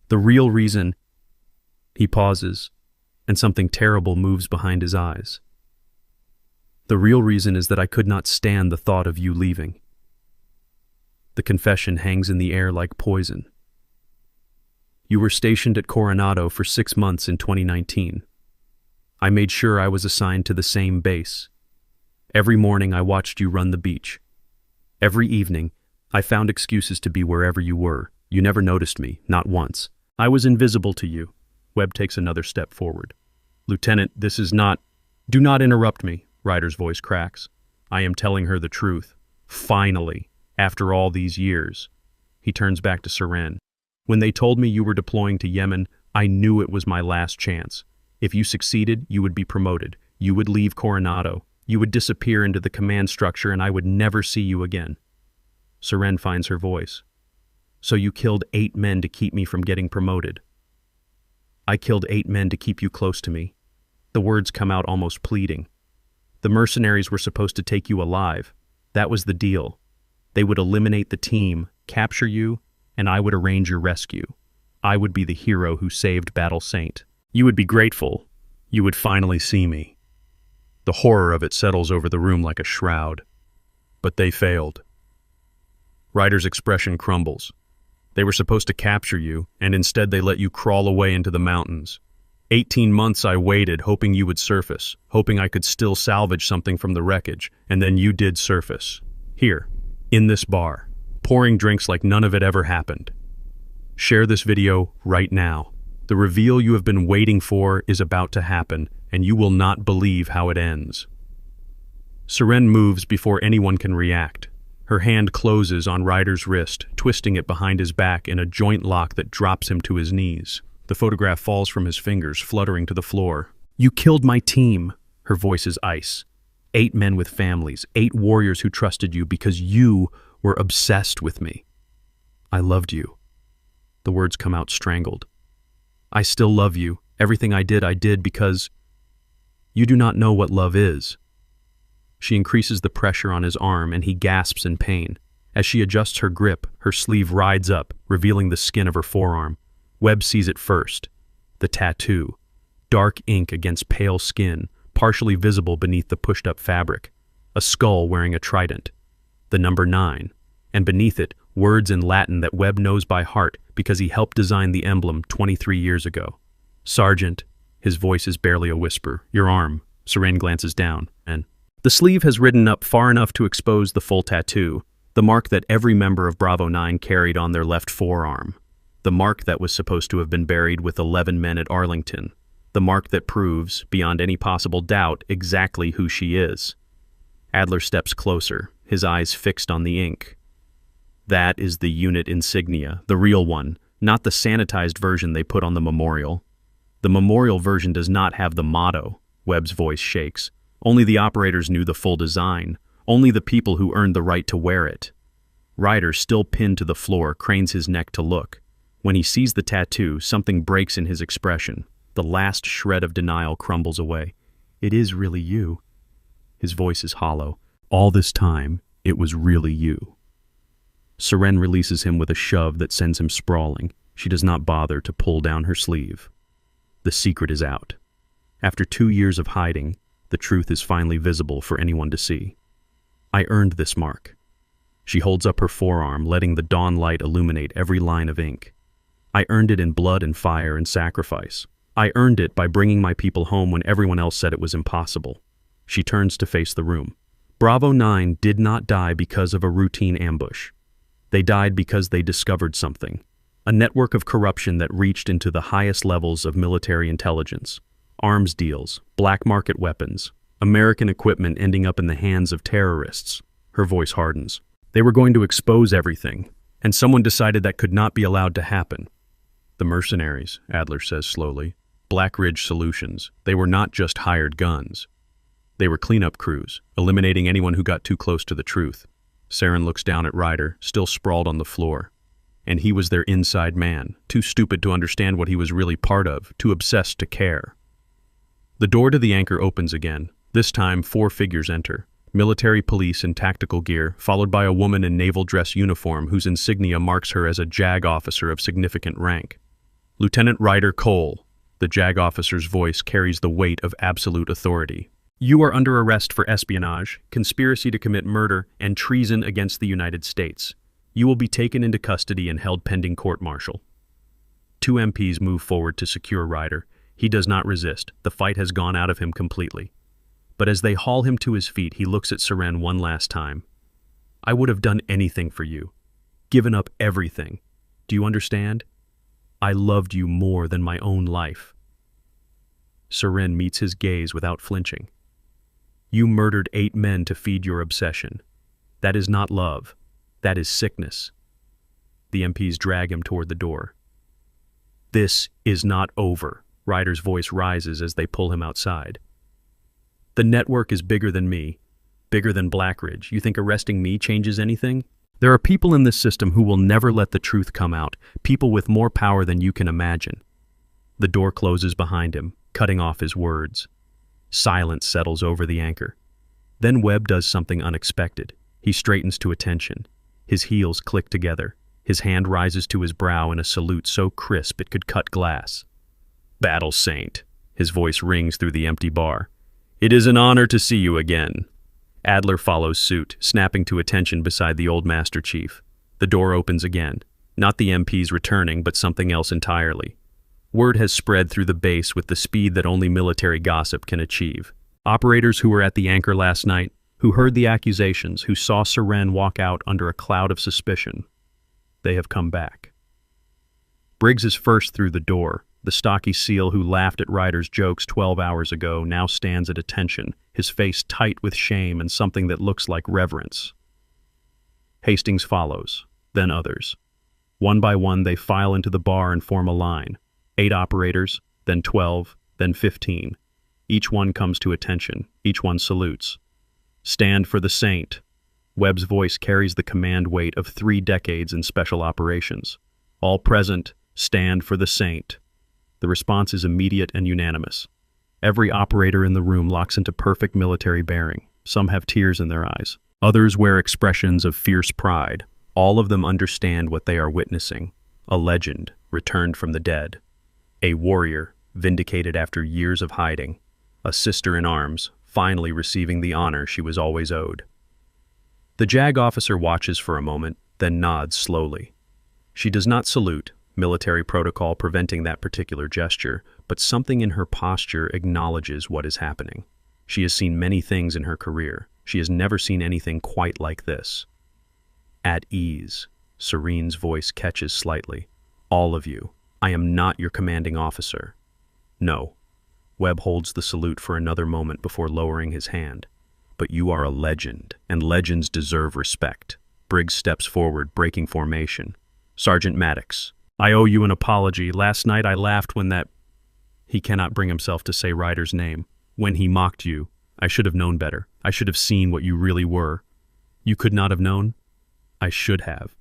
The real reason... He pauses, and something terrible moves behind his eyes. The real reason is that I could not stand the thought of you leaving. The confession hangs in the air like poison. You were stationed at Coronado for 6 months in 2019. I made sure I was assigned to the same base. Every morning I watched you run the beach. Every evening, I found excuses to be wherever you were. You never noticed me, not once. I was invisible to you. Webb takes another step forward. Lieutenant, this is not... Do not interrupt me, Ryder's voice cracks. I am telling her the truth. Finally, after all these years. He turns back to Seren. When they told me you were deploying to Yemen, I knew it was my last chance. If you succeeded, you would be promoted. You would leave Coronado. You would disappear into the command structure and I would never see you again. Seren finds her voice. So you killed 8 men to keep me from getting promoted. I killed 8 men to keep you close to me. The words come out almost pleading. The mercenaries were supposed to take you alive. That was the deal. They would eliminate the team, capture you, and I would arrange your rescue. I would be the hero who saved Battle Saint. You would be grateful. You would finally see me. The horror of it settles over the room like a shroud. But they failed. Ryder's expression crumbles. They were supposed to capture you, and instead they let you crawl away into the mountains. 18 months I waited, hoping you would surface, hoping I could still salvage something from the wreckage, and then you did surface. Here, in this bar, pouring drinks like none of it ever happened. Share this video right now. The reveal you have been waiting for is about to happen, and you will not believe how it ends. Seren moves before anyone can react. Her hand closes on Ryder's wrist, twisting it behind his back in a joint lock that drops him to his knees. The photograph falls from his fingers, fluttering to the floor. You killed my team. Her voice is ice. 8 men with families, 8 warriors who trusted you because you were obsessed with me. I loved you. The words come out strangled. I still love you. Everything I did because you do not know what love is. She increases the pressure on his arm and he gasps in pain. As she adjusts her grip, her sleeve rides up, revealing the skin of her forearm. Webb sees it first. The tattoo. Dark ink against pale skin, partially visible beneath the pushed-up fabric. A skull wearing a trident. The number 9. And beneath it, words in Latin that Webb knows by heart because he helped design the emblem 23 years ago. Sergeant. His voice is barely a whisper. Your arm. Seren glances down, and the sleeve has ridden up far enough to expose the full tattoo, the mark that every member of Bravo 9 carried on their left forearm, the mark that was supposed to have been buried with 11 men at Arlington, the mark that proves, beyond any possible doubt, exactly who she is. Adler steps closer, his eyes fixed on the ink. That is the unit insignia, the real one, not the sanitized version they put on the memorial. The memorial version does not have the motto. Webb's voice shakes. Only the operators knew the full design. Only the people who earned the right to wear it. Ryder, still pinned to the floor, cranes his neck to look. When he sees the tattoo, something breaks in his expression. The last shred of denial crumbles away. It is really you. His voice is hollow. All this time, it was really you. Seren releases him with a shove that sends him sprawling. She does not bother to pull down her sleeve. The secret is out. After 2 years of hiding, the truth is finally visible for anyone to see. I earned this mark. She holds up her forearm, letting the dawn light illuminate every line of ink. I earned it in blood and fire and sacrifice. I earned it by bringing my people home when everyone else said it was impossible. She turns to face the room. Bravo 9 did not die because of a routine ambush. They died because they discovered something. A network of corruption that reached into the highest levels of military intelligence. Arms deals, black market weapons, American equipment ending up in the hands of terrorists. Her voice hardens. They were going to expose everything, and someone decided that could not be allowed to happen. The mercenaries, Adler says slowly. Black Ridge Solutions. They were not just hired guns. They were cleanup crews, eliminating anyone who got too close to the truth. Seren looks down at Ryder, still sprawled on the floor. And he was their inside man, too stupid to understand what he was really part of, too obsessed to care. The door to the anchor opens again. This time, 4 figures enter. Military police in tactical gear, followed by a woman in naval dress uniform whose insignia marks her as a JAG officer of significant rank. Lieutenant Ryder Cole. The JAG officer's voice carries the weight of absolute authority. You are under arrest for espionage, conspiracy to commit murder, and treason against the United States. You will be taken into custody and held pending court-martial. 2 MPs move forward to secure Ryder. He does not resist. The fight has gone out of him completely. But as they haul him to his feet, he looks at Seren one last time. I would have done anything for you. Given up everything. Do you understand? I loved you more than my own life. Seren meets his gaze without flinching. You murdered 8 men to feed your obsession. That is not love. That is sickness. The MPs drag him toward the door. This is not over. Ryder's voice rises as they pull him outside. The network is bigger than me, bigger than Blackridge. You think arresting me changes anything? There are people in this system who will never let the truth come out, people with more power than you can imagine. The door closes behind him, cutting off his words. Silence settles over the anchor. Then Webb does something unexpected. He straightens to attention. His heels click together. His hand rises to his brow in a salute so crisp it could cut glass. Battle Saint. His voice rings through the empty bar. It is an honor to see you again. Adler follows suit, snapping to attention beside the old Master Chief. The door opens again. Not the MPs returning, but something else entirely. Word has spread through the base with the speed that only military gossip can achieve. Operators who were at the anchor last night, who heard the accusations, who saw Seren walk out under a cloud of suspicion. They have come back. Briggs is first through the door. The stocky SEAL who laughed at Ryder's jokes 12 hours ago now stands at attention, his face tight with shame and something that looks like reverence. Hastings follows, then others. One by one they file into the bar and form a line. 8 operators, then 12, then 15. Each one comes to attention, each one salutes. Stand for the Saint. Webb's voice carries the command weight of 3 decades in special operations. All present, stand for the Saint. The response is immediate and unanimous. Every operator in the room locks into perfect military bearing. Some have tears in their eyes. Others wear expressions of fierce pride. All of them understand what they are witnessing. A legend returned from the dead. A warrior vindicated after years of hiding. A sister in arms, finally receiving the honor she was always owed. The JAG officer watches for a moment, then nods slowly. She does not salute, military protocol preventing that particular gesture, but something in her posture acknowledges what is happening. She has seen many things in her career. She has never seen anything quite like this. At ease, Serene's voice catches slightly. All of you, I am not your commanding officer. No. Webb holds the salute for another moment before lowering his hand. But you are a legend, and legends deserve respect. Briggs steps forward, breaking formation. Sergeant Maddox, I owe you an apology. Last night I laughed when that... He cannot bring himself to say Ryder's name. When he mocked you, I should have known better. I should have seen what you really were. You could not have known? I should have.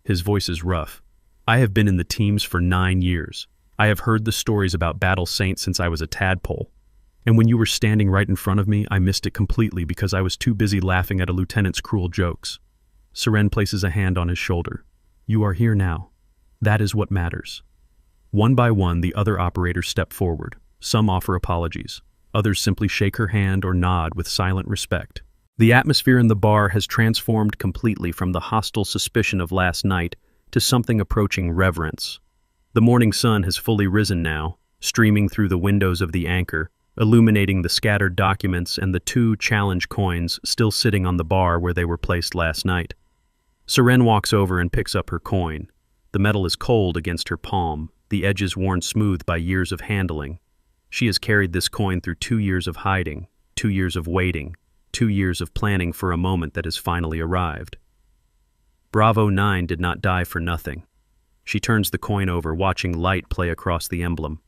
His voice is rough. I have been in the teams for 9 years. I have heard the stories about Battle Saint since I was a tadpole. And when you were standing right in front of me, I missed it completely because I was too busy laughing at a lieutenant's cruel jokes. Seren places a hand on his shoulder. You are here now. That is what matters. One by one, the other operators step forward. Some offer apologies. Others simply shake her hand or nod with silent respect. The atmosphere in the bar has transformed completely from the hostile suspicion of last night to something approaching reverence. The morning sun has fully risen now, streaming through the windows of the anchor, illuminating the scattered documents and the 2 challenge coins still sitting on the bar where they were placed last night. Seren walks over and picks up her coin. The metal is cold against her palm, the edges worn smooth by years of handling. She has carried this coin through 2 years of hiding, 2 years of waiting, 2 years of planning for a moment that has finally arrived. Bravo 9 did not die for nothing. She turns the coin over, watching light play across the emblem.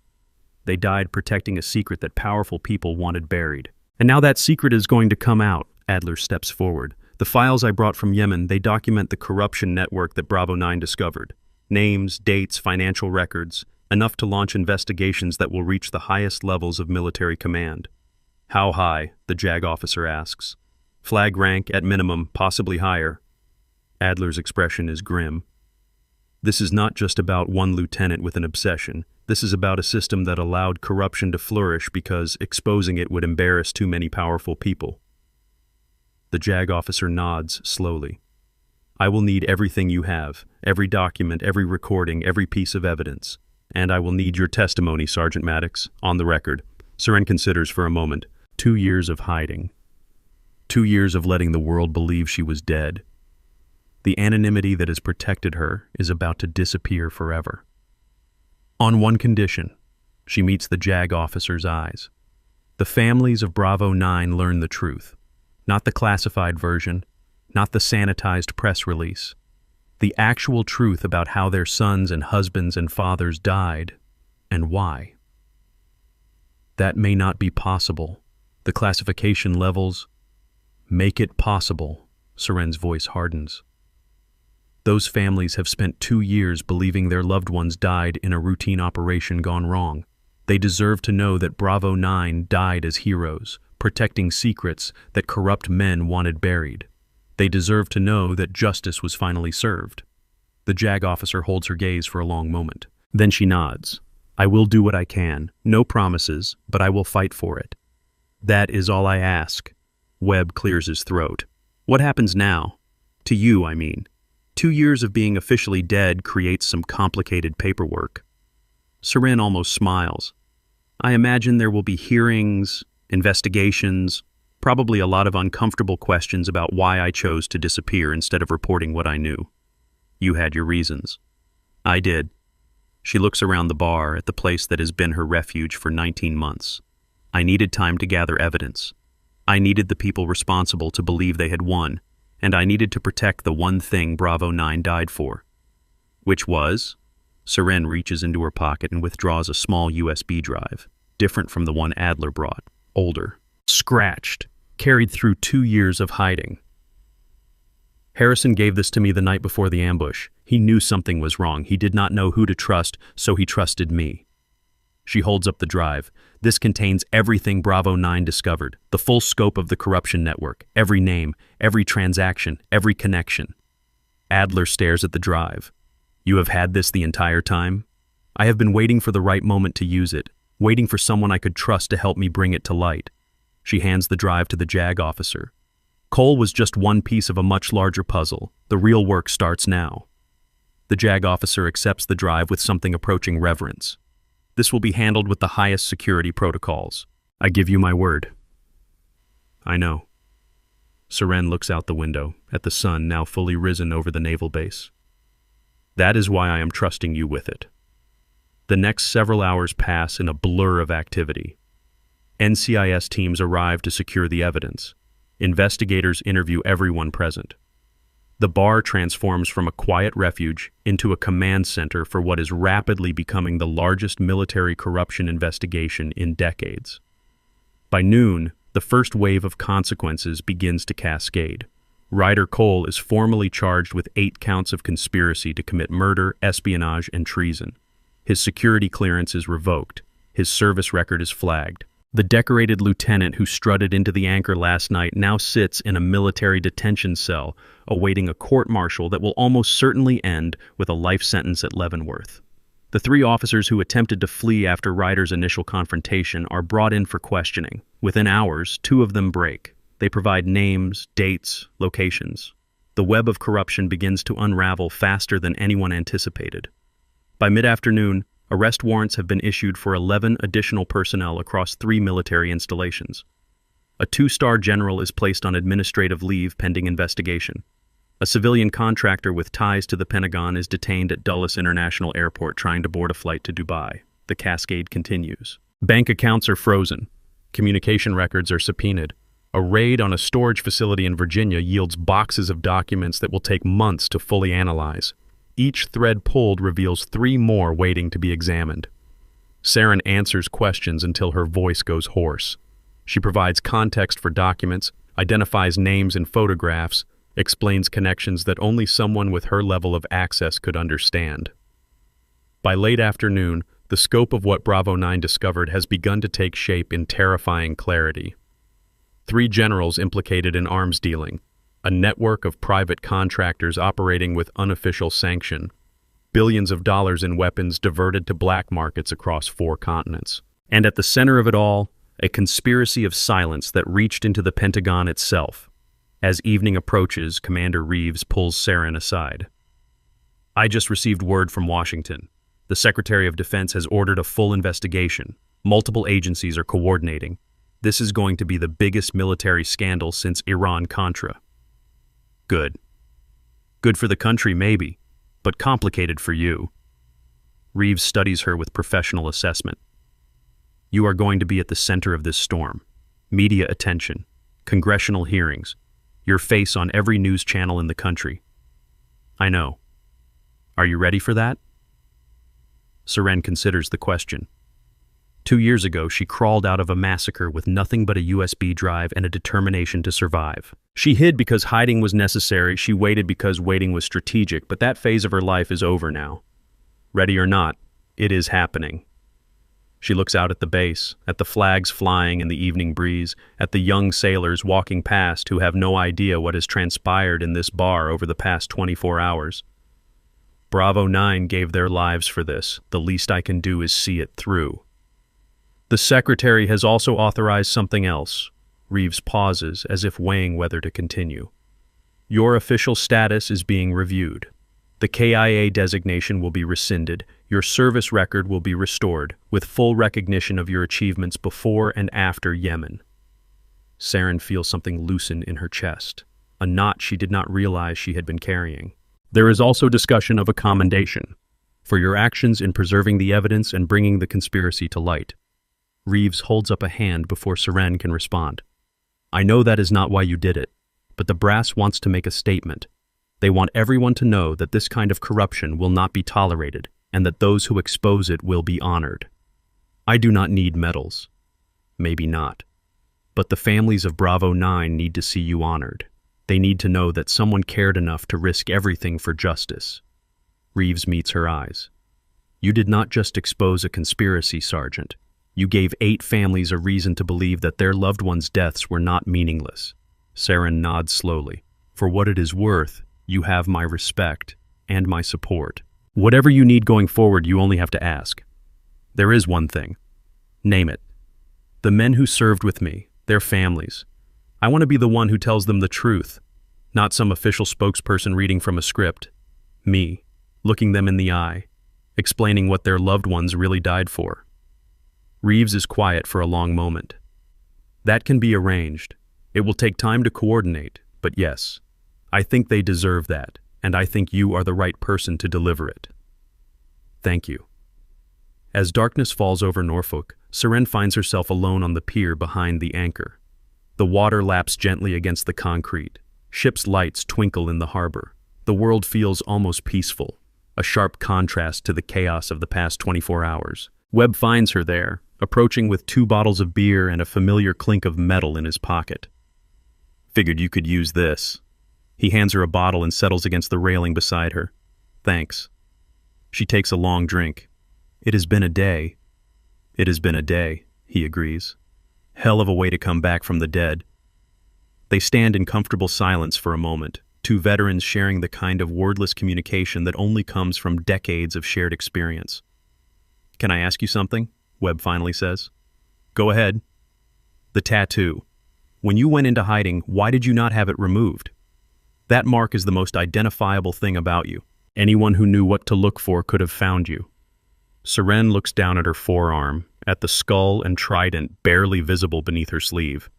They died protecting a secret that powerful people wanted buried. And now that secret is going to come out. Adler steps forward. The files I brought from Yemen, they document the corruption network that Bravo 9 discovered. Names, dates, financial records. enough to launch investigations that will reach the highest levels of military command. How high? The JAG officer asks. Flag rank, at minimum, possibly higher. Adler's expression is grim. This is not just about one lieutenant with an obsession. This is about a system that allowed corruption to flourish because exposing it would embarrass too many powerful people. The JAG officer nods slowly. I will need everything you have, every document, every recording, every piece of evidence. And I will need your testimony, Sergeant Maddox, on the record. Seren considers for a moment. 2 years of hiding. 2 years of letting the world believe she was dead. The anonymity that has protected her is about to disappear forever. On one condition, she meets the JAG officer's eyes. The families of Bravo 9 learn the truth. Not the classified version, not the sanitized press release. The actual truth about how their sons and husbands and fathers died, and why. That may not be possible. The classification levels make it possible, Seren's voice hardens. Those families have spent 2 years believing their loved ones died in a routine operation gone wrong. They deserve to know that Bravo 9 died as heroes, protecting secrets that corrupt men wanted buried. They deserve to know that justice was finally served. The JAG officer holds her gaze for a long moment. Then she nods. I will do what I can. No promises, but I will fight for it. That is all I ask. Webb clears his throat. What happens now? To you, I mean. 2 years of being officially dead creates some complicated paperwork. Seren almost smiles. I imagine there will be hearings, investigations, probably a lot of uncomfortable questions about why I chose to disappear instead of reporting what I knew. You had your reasons. I did. She looks around the bar at the place that has been her refuge for 19 months. I needed time to gather evidence. I needed the people responsible to believe they had won, and I needed to protect the one thing Bravo 9 died for. Which was? Seren reaches into her pocket and withdraws a small USB drive, different from the one Adler brought, older, scratched, carried through 2 years of hiding. Harrison gave this to me the night before the ambush. He knew something was wrong. He did not know who to trust, so he trusted me. She holds up the drive. This contains everything Bravo 9 discovered, the full scope of the corruption network, every name, every transaction, every connection. Adler stares at the drive. You have had this the entire time? I have been waiting for the right moment to use it, waiting for someone I could trust to help me bring it to light. She hands the drive to the JAG officer. Cole was just one piece of a much larger puzzle. The real work starts now. The JAG officer accepts the drive with something approaching reverence. This will be handled with the highest security protocols. I give you my word. I know. Seren looks out the window, at the sun now fully risen over the naval base. That is why I am trusting you with it. The next several hours pass in a blur of activity. NCIS teams arrive to secure the evidence. Investigators interview everyone present. The bar transforms from a quiet refuge into a command center for what is rapidly becoming the largest military corruption investigation in decades. By noon, the first wave of consequences begins to cascade. Ryder Cole is formally charged with 8 counts of conspiracy to commit murder, espionage, and treason. His security clearance is revoked. His service record is flagged. The decorated lieutenant who strutted into the Anchor last night now sits in a military detention cell, awaiting a court-martial that will almost certainly end with a life sentence at Leavenworth. The 3 officers who attempted to flee after Ryder's initial confrontation are brought in for questioning. Within hours, 2 of them break. They provide names, dates, locations. The web of corruption begins to unravel faster than anyone anticipated. By mid-afternoon, arrest warrants have been issued for 11 additional personnel across 3 military installations. A 2-star general is placed on administrative leave pending investigation. A civilian contractor with ties to the Pentagon is detained at Dulles International Airport trying to board a flight to Dubai. The cascade continues. Bank accounts are frozen. Communication records are subpoenaed. A raid on a storage facility in Virginia yields boxes of documents that will take months to fully analyze. Each thread pulled reveals 3 more waiting to be examined. Seren answers questions until her voice goes hoarse. She provides context for documents, identifies names and photographs, explains connections that only someone with her level of access could understand. By late afternoon, The scope of what Bravo 9 discovered has begun to take shape in terrifying clarity. 3 generals implicated in arms dealing, a network of private contractors operating with unofficial sanction, billions of dollars in weapons diverted to black markets across 4 continents. And at the center of it all, a conspiracy of silence that reached into the Pentagon itself. As evening approaches, Commander Reeves pulls Saren aside. I just received word from Washington. The Secretary of Defense has ordered a full investigation. Multiple agencies are coordinating. This is going to be the biggest military scandal since Iran-Contra. Good. Good for the country, maybe, but complicated for you. Reeves studies her with professional assessment. You are going to be at the center of this storm. Media attention, congressional hearings, your face on every news channel in the country. I know. Are you ready for that? Saren considers the question. 2 years ago, she crawled out of a massacre with nothing but a USB drive and a determination to survive. She hid because hiding was necessary, she waited because waiting was strategic, but that phase of her life is over now. Ready or not, it is happening. She looks out at the base, at the flags flying in the evening breeze, at the young sailors walking past who have no idea what has transpired in this bar over the past 24 hours. Bravo 9 gave their lives for this. The least I can do is see it through. The Secretary has also authorized something else. Reeves pauses, as if weighing whether to continue. Your official status is being reviewed. The KIA designation will be rescinded. Your service record will be restored, with full recognition of your achievements before and after Yemen. Saren feels something loosen in her chest, a knot she did not realize she had been carrying. There is also discussion of a commendation for your actions in preserving the evidence and bringing the conspiracy to light. Reeves holds up a hand before Saren can respond. I know that is not why you did it, but the brass wants to make a statement. They want everyone to know that this kind of corruption will not be tolerated and that those who expose it will be honored. I do not need medals. Maybe not. But the families of Bravo 9 need to see you honored. They need to know that someone cared enough to risk everything for justice. Reeves meets her eyes. You did not just expose a conspiracy, Sergeant. You gave 8 families a reason to believe that their loved ones' deaths were not meaningless. Saren nods slowly. For what it is worth, you have my respect and my support. Whatever you need going forward, you only have to ask. There is one thing. Name it. The men who served with me, their families. I want to be the one who tells them the truth, not some official spokesperson reading from a script. Me, looking them in the eye, explaining what their loved ones really died for. Reeves is quiet for a long moment. That can be arranged. It will take time to coordinate, but yes, I think they deserve that, and I think you are the right person to deliver it. Thank you. As darkness falls over Norfolk, Saren finds herself alone on the pier behind the anchor. The water laps gently against the concrete. Ships' lights twinkle in the harbor. The world feels almost peaceful, a sharp contrast to the chaos of the past 24 hours. Webb finds her there, approaching with 2 bottles of beer and a familiar clink of metal in his pocket. Figured you could use this. He hands her a bottle and settles against the railing beside her. Thanks. She takes a long drink. It has been a day. It has been a day, he agrees. Hell of a way to come back from the dead. They stand in comfortable silence for a moment, 2 veterans sharing the kind of wordless communication that only comes from decades of shared experience. Can I ask you something? Webb finally says. Go ahead. The tattoo. When you went into hiding, why did you not have it removed? That mark is the most identifiable thing about you. Anyone who knew what to look for could have found you. Saren looks down at her forearm, at the skull and trident barely visible beneath her sleeve.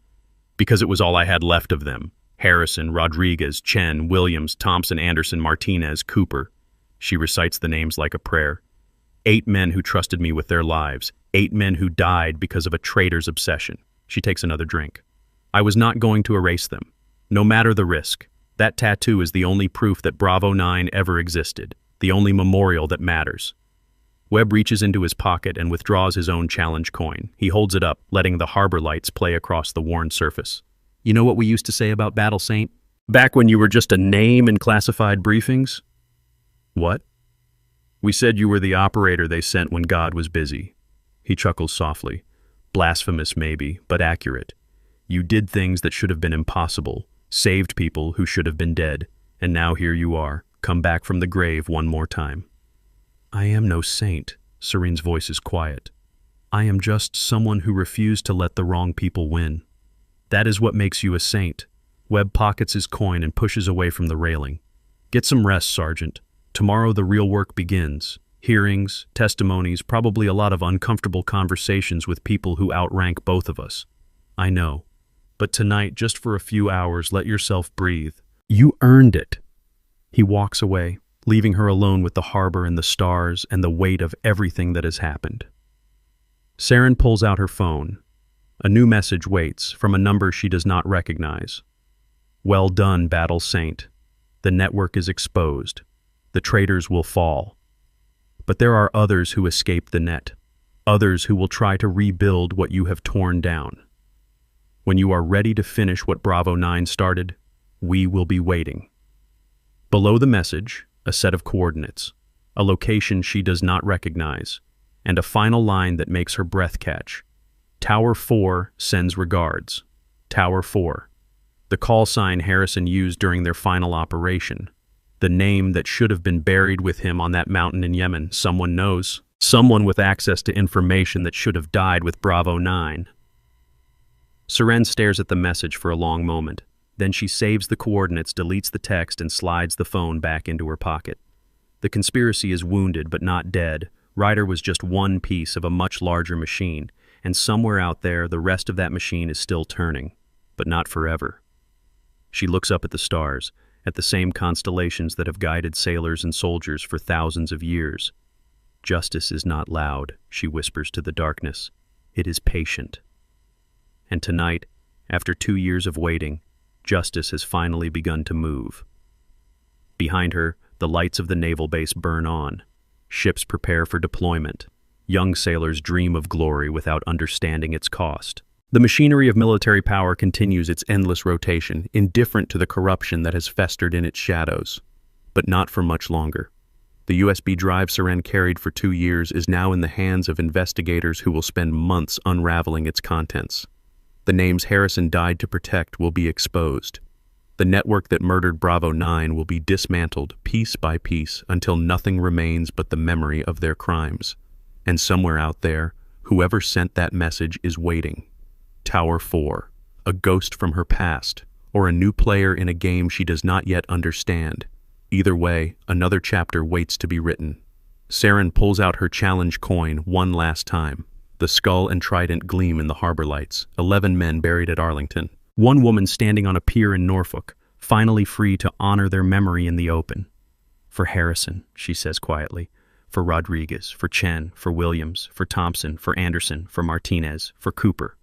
Because it was all I had left of them. Harrison, Rodriguez, Chen, Williams, Thompson, Anderson, Martinez, Cooper. She recites the names like a prayer. 8 men who trusted me with their lives. 8 men who died because of a traitor's obsession. She takes another drink. I was not going to erase them, no matter the risk. That tattoo is the only proof that Bravo 9 ever existed, the only memorial that matters. Webb reaches into his pocket and withdraws his own challenge coin. He holds it up, letting the harbor lights play across the worn surface. You know what we used to say about Battle Saint? Back when you were just a name in classified briefings? What? We said you were the operator they sent when God was busy. He chuckles softly. Blasphemous maybe, but accurate. You did things that should have been impossible, saved people who should have been dead, and now here you are, come back from the grave one more time. I am no saint, Serene's voice is quiet. I am just someone who refused to let the wrong people win. That is what makes you a saint. Webb pockets his coin and pushes away from the railing. Get some rest, Sergeant. Tomorrow the real work begins. Hearings, testimonies, probably a lot of uncomfortable conversations with people who outrank both of us. I know. But tonight, just for a few hours, let yourself breathe. You earned it. He walks away, leaving her alone with the harbor and the stars and the weight of everything that has happened. Saren pulls out her phone. A new message waits from a number she does not recognize. Well done, Battle Saint. The network is exposed. The traitors will fall. But there are others who escape the net, others who will try to rebuild what you have torn down. When you are ready to finish what Bravo 9 started, we will be waiting. Below the message, a set of coordinates, a location she does not recognize, and a final line that makes her breath catch. Tower 4 sends regards. Tower 4. The call sign Harrison used during their final operation. The name that should have been buried with him on that mountain in Yemen. Someone knows. Someone with access to information that should have died with Bravo 9. Seren stares at the message for a long moment. Then she saves the coordinates, deletes the text, and slides the phone back into her pocket. The conspiracy is wounded but not dead. Ryder was just one piece of a much larger machine, and somewhere out there the rest of that machine is still turning, but not forever. She looks up at the stars, at the same constellations that have guided sailors and soldiers for thousands of years. Justice is not loud, she whispers to the darkness. It is patient. And tonight, after 2 years of waiting, justice has finally begun to move. Behind her, the lights of the naval base burn on. Ships prepare for deployment. Young sailors dream of glory without understanding its cost. The machinery of military power continues its endless rotation, indifferent to the corruption that has festered in its shadows. But not for much longer. The USB drive Seren carried for 2 years is now in the hands of investigators who will spend months unraveling its contents. The names Harrison died to protect will be exposed. The network that murdered Bravo 9 will be dismantled piece by piece until nothing remains but the memory of their crimes. And somewhere out there, whoever sent that message is waiting. Tower 4, a ghost from her past, or a new player in a game she does not yet understand. Either way, another chapter waits to be written. Saren pulls out her challenge coin one last time. The skull and trident gleam in the harbor lights. 11 men buried at Arlington. One woman standing on a pier in Norfolk, finally free to honor their memory in the open. For Harrison, she says quietly. For Rodriguez, for Chen, for Williams, for Thompson, for Anderson, for Martinez, for Cooper.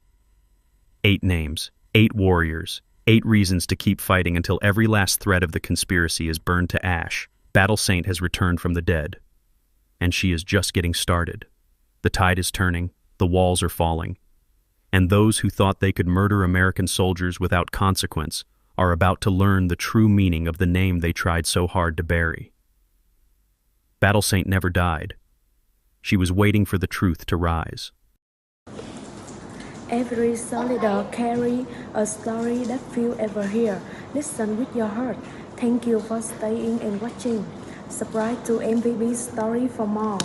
8 names, 8 warriors, 8 reasons to keep fighting until every last thread of the conspiracy is burned to ash. Battle Saint has returned from the dead. And she is just getting started. The tide is turning, the walls are falling. And those who thought they could murder American soldiers without consequence are about to learn the true meaning of the name they tried so hard to bury. Battle Saint never died. She was waiting for the truth to rise. Every soldier carries a story that few ever hear. Listen with your heart. Thank you for staying and watching. Subscribe to MVB Story for more.